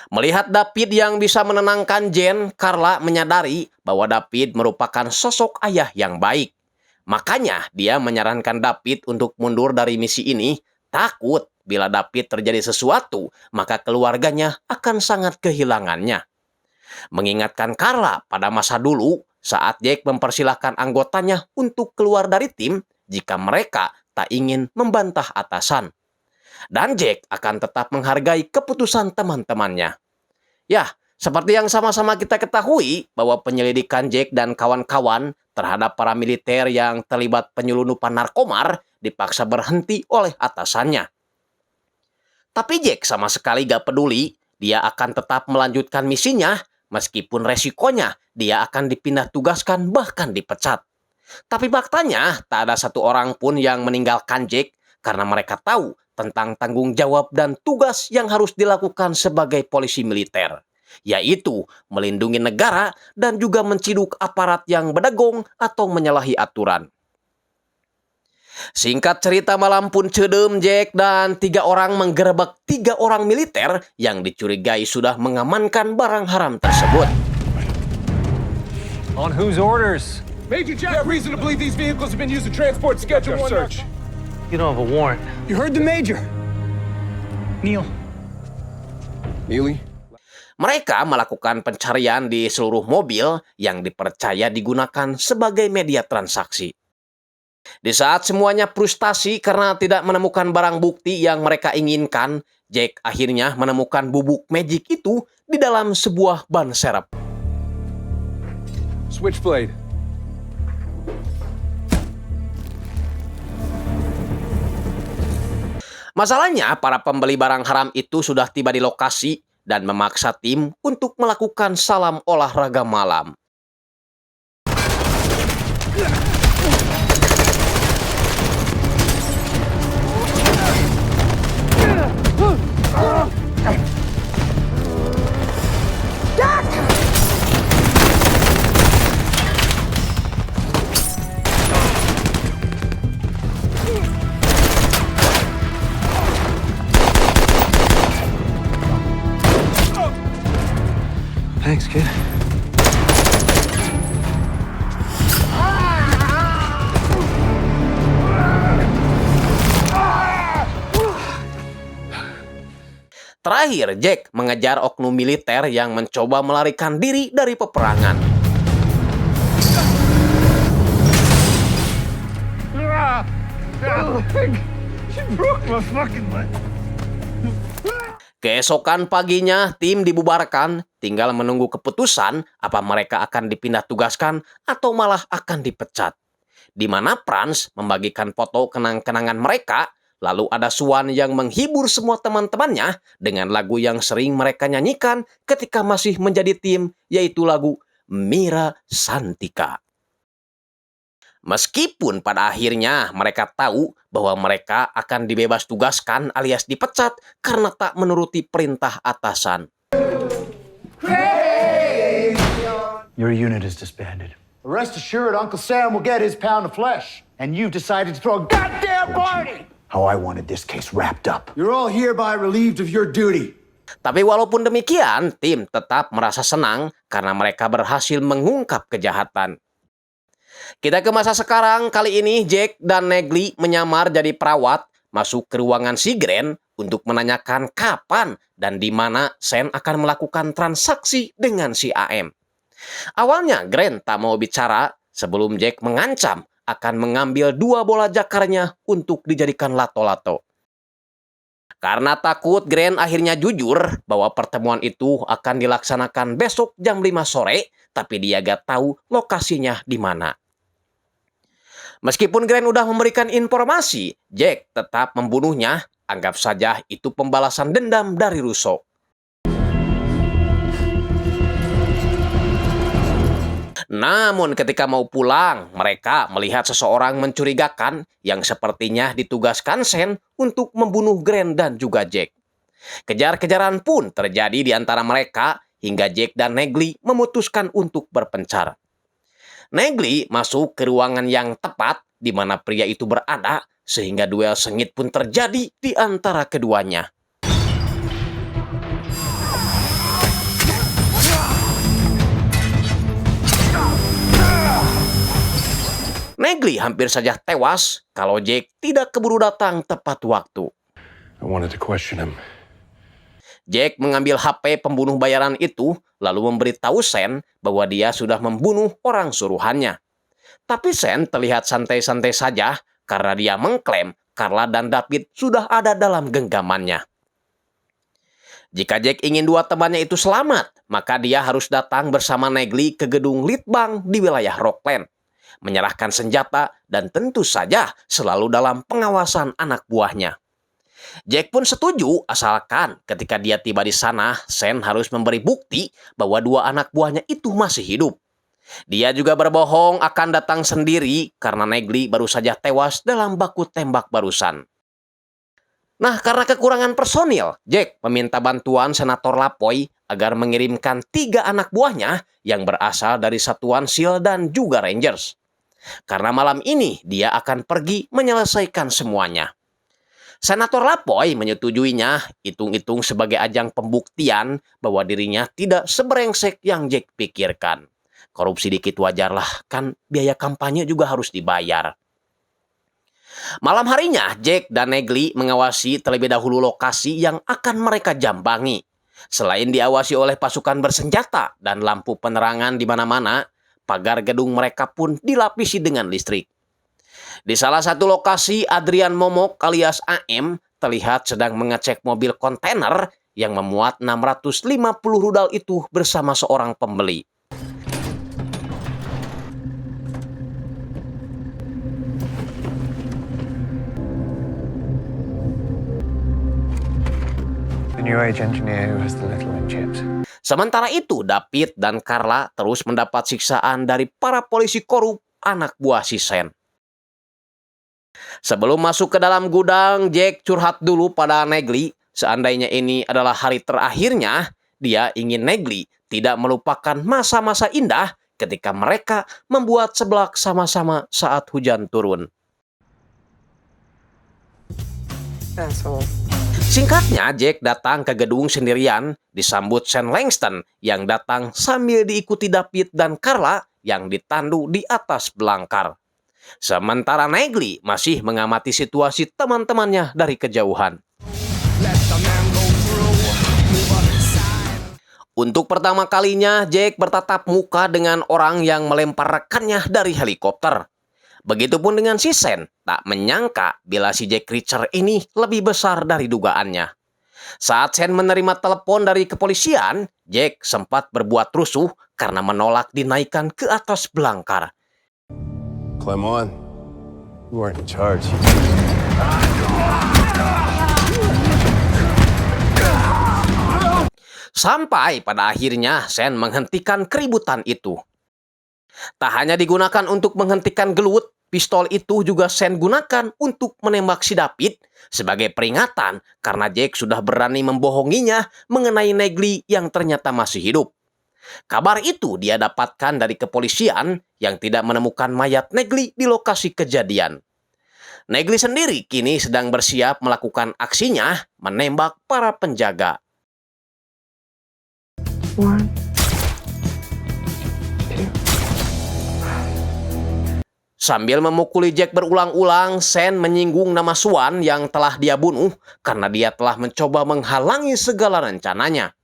[SPEAKER 1] Melihat David yang bisa menenangkan Jen, Carla menyadari bahwa David merupakan sosok ayah yang baik. Makanya dia menyarankan David untuk mundur dari misi ini, takut bila David terjadi sesuatu, maka keluarganya akan sangat kehilangannya. mengingatkan Carla pada masa dulu saat Jack mempersilahkan anggotanya untuk keluar dari tim jika mereka tak ingin membantah atasan. Dan Jack akan tetap menghargai keputusan teman-temannya. Ya, seperti yang sama-sama kita ketahui bahwa penyelidikan Jack dan kawan-kawan terhadap para militer yang terlibat penyelundupan narkomar dipaksa berhenti oleh atasannya. Tapi Jack sama sekali gak peduli, dia akan tetap melanjutkan misinya meskipun resikonya dia akan dipindah tugaskan bahkan dipecat. Tapi faktanya tak ada satu orang pun yang meninggalkan Jack karena mereka tahu tentang tanggung jawab dan tugas yang harus dilakukan sebagai polisi militer, yaitu melindungi negara dan juga menciduk aparat yang bedegong atau menyalahi aturan. Singkat cerita malam pun cedem, Jack dan 3 orang menggerebek 3 orang militer yang dicurigai sudah mengamankan barang haram tersebut.
[SPEAKER 17] On whose orders?
[SPEAKER 2] Major Jack, reason to believe these vehicles have been used to transport schedule search.
[SPEAKER 15] You don't have a warrant.
[SPEAKER 8] You heard the major. Neil.
[SPEAKER 2] Neely?
[SPEAKER 1] Mereka melakukan pencarian di seluruh mobil yang dipercaya digunakan sebagai media transaksi. Di saat semuanya frustasi karena tidak menemukan barang bukti yang mereka inginkan, Jack akhirnya menemukan bubuk magic itu di dalam sebuah ban serep.
[SPEAKER 2] Switchblade.
[SPEAKER 1] Masalahnya, para pembeli barang haram itu sudah tiba di lokasi dan memaksa tim untuk melakukan salam olahraga malam.
[SPEAKER 17] Thanks, kid.
[SPEAKER 1] Terakhir, Jack mengejar oknum militer yang mencoba melarikan diri dari peperangan. Keesokan paginya, tim dibubarkan, tinggal menunggu keputusan apa mereka akan dipindah tugaskan atau malah akan dipecat. Di mana Franz membagikan foto kenang-kenangan mereka, lalu ada Swan yang menghibur semua teman-temannya dengan lagu yang sering mereka nyanyikan ketika masih menjadi tim, yaitu lagu Mira Santika. Meskipun pada akhirnya mereka tahu bahwa mereka akan dibebas tugaskan alias dipecat karena tak menuruti perintah atasan.
[SPEAKER 14] Your unit is disbanded. Rest assured, Uncle Sam will get his pound of flesh. And you decided to throw a goddamn party! How I wanted this case wrapped up. You're all hereby relieved of your duty.
[SPEAKER 1] Tapi walaupun demikian, tim tetap merasa senang karena mereka berhasil mengungkap kejahatan. Kita ke masa sekarang, kali ini Jack dan Negley menyamar jadi perawat, masuk ke ruangan si Grant untuk menanyakan kapan dan di mana Sen akan melakukan transaksi dengan si AM. Awalnya Grant tak mau bicara sebelum Jack mengancam akan mengambil 2 bola jakarnya untuk dijadikan lato-lato. Karena takut, Grant akhirnya jujur bahwa pertemuan itu akan dilaksanakan besok jam 5 sore, tapi dia gak tahu lokasinya di mana. Meskipun Grant udah memberikan informasi, Jack tetap membunuhnya. Anggap saja itu pembalasan dendam dari Russo. Namun ketika mau pulang, mereka melihat seseorang mencurigakan yang sepertinya ditugaskan Sen untuk membunuh Grant dan juga Jack. Kejar-kejaran pun terjadi di antara mereka hingga Jack dan Negley memutuskan untuk berpencar. Negley masuk ke ruangan yang tepat di mana pria itu berada, sehingga duel sengit pun terjadi di antara keduanya. Negley hampir saja tewas kalau Jack tidak keburu datang tepat waktu.
[SPEAKER 2] I wanted to question him.
[SPEAKER 1] Jack mengambil HP pembunuh bayaran itu, lalu memberitahu Sen bahwa dia sudah membunuh orang suruhannya. Tapi Sen terlihat santai-santai saja karena dia mengklaim Carla dan David sudah ada dalam genggamannya. Jika Jack ingin dua temannya itu selamat, maka dia harus datang bersama Negley ke gedung Litbang di wilayah Rockland, menyerahkan senjata dan tentu saja selalu dalam pengawasan anak buahnya. Jack pun setuju asalkan ketika dia tiba di sana, Sen harus memberi bukti bahwa dua anak buahnya itu masih hidup. Dia juga berbohong akan datang sendiri karena Negley baru saja tewas dalam baku tembak barusan. Nah, karena kekurangan personil, Jack meminta bantuan Senator Lapoy agar mengirimkan 3 anak buahnya yang berasal dari satuan SEAL dan juga Rangers. Karena malam ini dia akan pergi menyelesaikan semuanya. Senator Lapoy menyetujuinya, hitung-hitung sebagai ajang pembuktian bahwa dirinya tidak sebrengsek yang Jack pikirkan. Korupsi dikit wajarlah, kan biaya kampanye juga harus dibayar. Malam harinya, Jack dan Negley mengawasi terlebih dahulu lokasi yang akan mereka jambangi. Selain diawasi oleh pasukan bersenjata dan lampu penerangan di mana-mana, pagar gedung mereka pun dilapisi dengan listrik. Di salah satu lokasi, Adrian Momok alias AM terlihat sedang mengecek mobil kontainer yang memuat 650 rudal itu bersama seorang pembeli.
[SPEAKER 21] The new age engineer who has the little in chips.
[SPEAKER 1] Sementara itu, David dan Carla terus mendapat siksaan dari para polisi korup anak buah si Sen. Sebelum masuk ke dalam gudang, Jack curhat dulu pada Negley. Seandainya ini adalah hari terakhirnya, dia ingin Negley tidak melupakan masa-masa indah ketika mereka membuat seblak sama-sama saat hujan turun.
[SPEAKER 5] Asshole.
[SPEAKER 1] Singkatnya, Jack datang ke gedung sendirian, disambut Sen Langston yang datang sambil diikuti David dan Carla yang ditandu di atas belangkar. Sementara Negley masih mengamati situasi teman-temannya dari kejauhan. Untuk pertama kalinya, Jack bertatap muka dengan orang yang melempar rekannya dari helikopter. Begitupun dengan si Sen, tak menyangka bila si Jack Reacher ini lebih besar dari dugaannya. Saat Sen menerima telepon dari kepolisian, Jack sempat berbuat rusuh karena menolak dinaikkan ke atas belangkar.
[SPEAKER 21] Clement, you weren't in charge.
[SPEAKER 1] Sampai pada akhirnya Sen menghentikan keributan itu. Tak hanya digunakan untuk menghentikan gelut, pistol itu juga Sen gunakan untuk menembak si David sebagai peringatan karena Jack sudah berani membohonginya mengenai Negley yang ternyata masih hidup. Kabar itu dia dapatkan dari kepolisian yang tidak menemukan mayat Negley di lokasi kejadian. Negley sendiri kini sedang bersiap melakukan aksinya menembak para penjaga. Sambil memukuli Jack berulang-ulang, Sen menyinggung nama Swan yang telah dia bunuh karena dia telah mencoba menghalangi segala rencananya.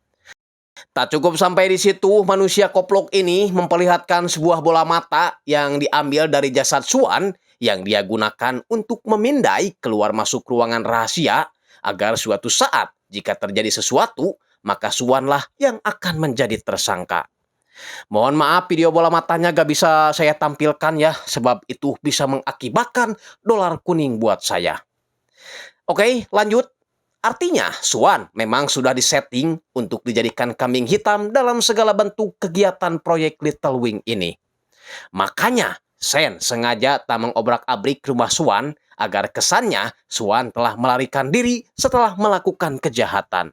[SPEAKER 1] Tak cukup sampai di situ, manusia koplok ini memperlihatkan sebuah bola mata yang diambil dari jasad Swan yang dia gunakan untuk memindai keluar masuk ruangan rahasia agar suatu saat jika terjadi sesuatu, maka Swanlah yang akan menjadi tersangka. Mohon maaf video bola matanya gak bisa saya tampilkan ya, sebab itu bisa mengakibatkan dolar kuning buat saya. Oke, lanjut. Artinya, Swan memang sudah disetting untuk dijadikan kambing hitam dalam segala bentuk kegiatan proyek Little Wing ini. Makanya, Sen sengaja tak mengobrak-abrik rumah Swan agar kesannya Swan telah melarikan diri setelah melakukan kejahatan.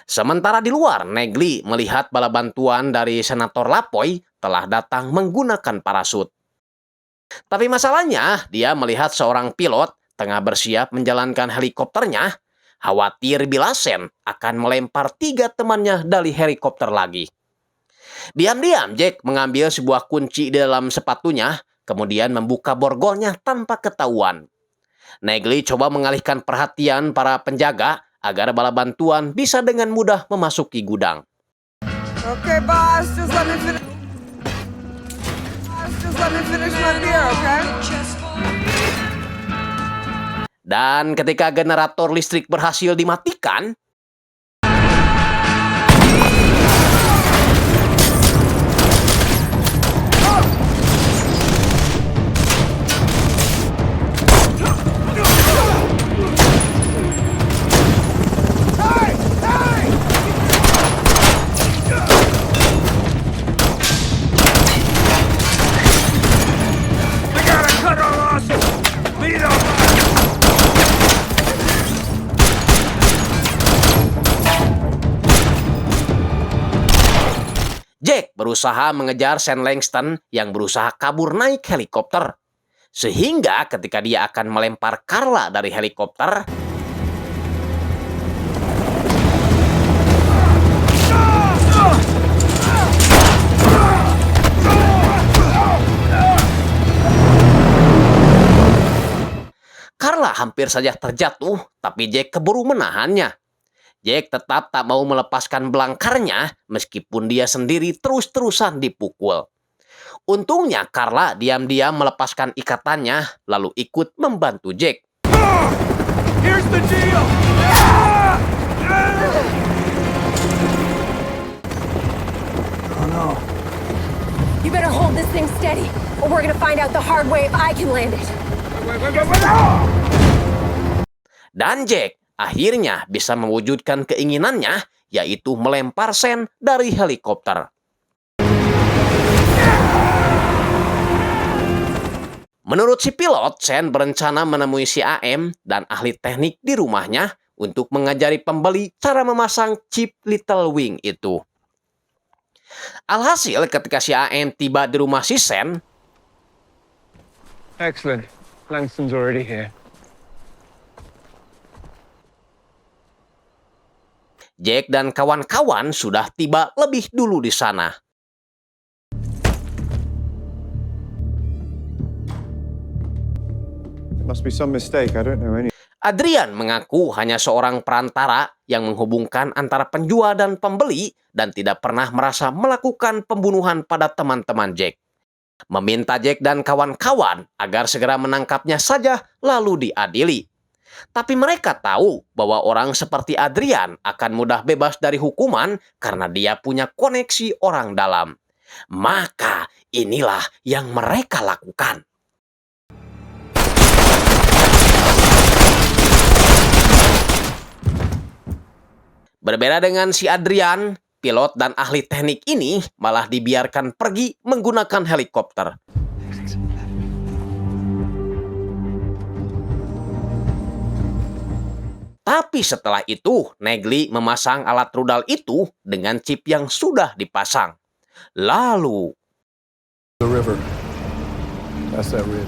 [SPEAKER 1] Sementara di luar, Negley melihat bala bantuan dari Senator Lapoy telah datang menggunakan parasut. Tapi masalahnya, dia melihat seorang pilot tengah bersiap menjalankan helikopternya, khawatir bila Sen akan melempar 3 temannya dari helikopter lagi. Diam-diam, Jack mengambil sebuah kunci di dalam sepatunya, kemudian membuka borgolnya tanpa ketahuan. Negley coba mengalihkan perhatian para penjaga agar bala bantuan bisa dengan mudah memasuki gudang.
[SPEAKER 5] Okay, boss, just let me finish. Boss, just let me finish my beer, okay?
[SPEAKER 1] Dan ketika generator listrik berhasil dimatikan, Jack berusaha mengejar Sam Langston yang berusaha kabur naik helikopter. Sehingga ketika dia akan melempar Carla dari helikopter, Carla hampir saja terjatuh, tapi Jack keburu menahannya. Jack tetap tak mau melepaskan belangkarnya meskipun dia sendiri terus-terusan dipukul. Untungnya Carla diam-diam melepaskan ikatannya lalu ikut membantu Jack.
[SPEAKER 14] Here's the deal!
[SPEAKER 8] Oh no.
[SPEAKER 4] You better hold this thing steady, or we're gonna find out the hard way if I can land it.
[SPEAKER 1] Dan Jack akhirnya bisa mewujudkan keinginannya, yaitu melempar Sam dari helikopter. Menurut si pilot, Sam berencana menemui si AM dan ahli teknik di rumahnya untuk mengajari pembeli cara memasang chip Little Wing itu. Alhasil ketika si AM tiba di rumah si Sam,
[SPEAKER 21] Excellent. Langston's already here.
[SPEAKER 1] Jack dan kawan-kawan sudah tiba lebih dulu di sana.
[SPEAKER 18] It must be some mistake. I don't know any.
[SPEAKER 1] Adrian mengaku hanya seorang perantara yang menghubungkan antara penjual dan pembeli dan tidak pernah merasa melakukan pembunuhan pada teman-teman Jack. Meminta Jack dan kawan-kawan agar segera menangkapnya saja lalu diadili. Tapi mereka tahu bahwa orang seperti Adrian akan mudah bebas dari hukuman karena dia punya koneksi orang dalam. Maka inilah yang mereka lakukan. Berbeda dengan si Adrian, pilot dan ahli teknik ini malah dibiarkan pergi menggunakan helikopter. Tapi setelah itu, Negley memasang alat rudal itu dengan chip yang sudah dipasang. Lalu,
[SPEAKER 2] The river. That's that ridge.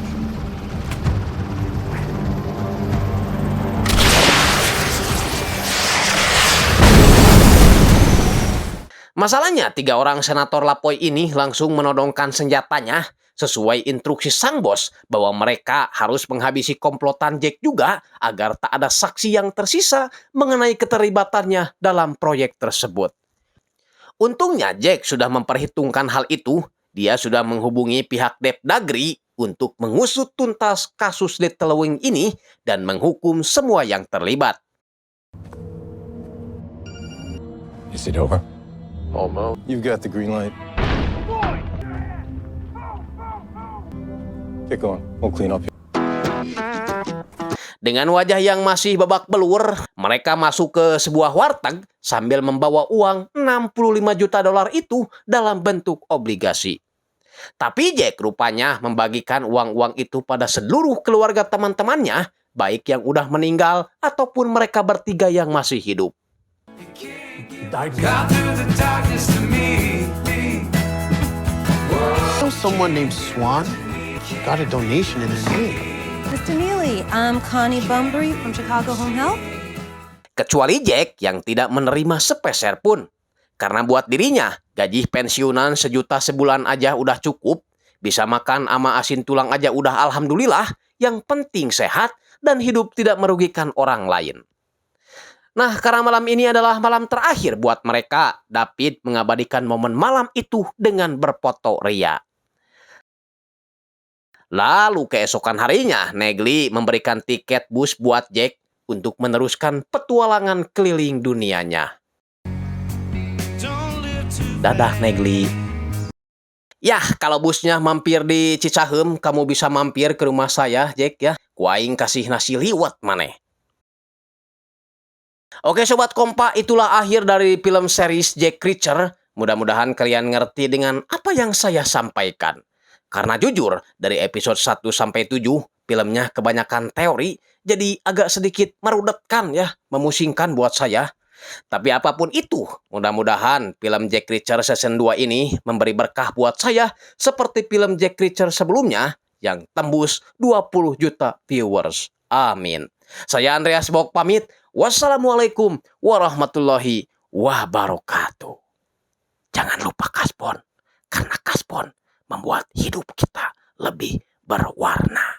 [SPEAKER 1] masalahnya 3 orang senator Lapoy ini langsung menodongkan senjatanya sesuai instruksi sang bos bahwa mereka harus menghabisi komplotan Jack juga agar tak ada saksi yang tersisa mengenai keterlibatannya dalam proyek tersebut. Untungnya Jack sudah memperhitungkan hal itu. Dia sudah menghubungi pihak Depdagri untuk mengusut tuntas kasus Little Wing ini dan menghukum semua yang terlibat.
[SPEAKER 19] Is it over?
[SPEAKER 21] Almost.
[SPEAKER 19] You've got the green light. Get going. We'll clean up here.
[SPEAKER 1] Dengan wajah yang masih babak belur, mereka masuk ke sebuah warteg sambil membawa uang $65 juta itu dalam bentuk obligasi. Tapi Jack rupanya membagikan uang-uang itu pada seluruh keluarga teman-temannya, baik yang udah meninggal ataupun mereka bertiga yang masih hidup.
[SPEAKER 14] Someone named Swan got a donation in his name.
[SPEAKER 4] Mr. Neely, I'm Connie Bunbury from Chicago Home Health.
[SPEAKER 1] Kecuali Jack yang tidak menerima sepeser pun. Karena buat dirinya, gaji pensiunan $1 juta sebulan aja udah cukup. Bisa makan ama asin tulang aja udah alhamdulillah. Yang penting sehat dan hidup tidak merugikan orang lain. Nah, karena malam ini adalah malam terakhir buat mereka, David mengabadikan momen malam itu dengan berfoto ria. Lalu keesokan harinya, Negli memberikan tiket bus buat Jack untuk meneruskan petualangan keliling dunianya. Dadah, Negli. Yah, kalau busnya mampir di Cicahem, kamu bisa mampir ke rumah saya, Jack ya. Kuaing kasih nasi liwet maneh. Oke Sobat Kompa, itulah akhir dari film series Jack Reacher. Mudah-mudahan kalian ngerti dengan apa yang saya sampaikan. Karena jujur, dari episode 1 sampai 7, filmnya kebanyakan teori, jadi agak sedikit merudetkan ya, memusingkan buat saya. Tapi apapun itu, mudah-mudahan film Jack Reacher Season 2 ini memberi berkah buat saya seperti film Jack Reacher sebelumnya yang tembus 20 juta viewers. Amin. Saya Andreas Baok pamit. Wassalamualaikum warahmatullahi wabarakatuh. Jangan lupa Kaspon, karena Kaspon membuat hidup kita lebih berwarna.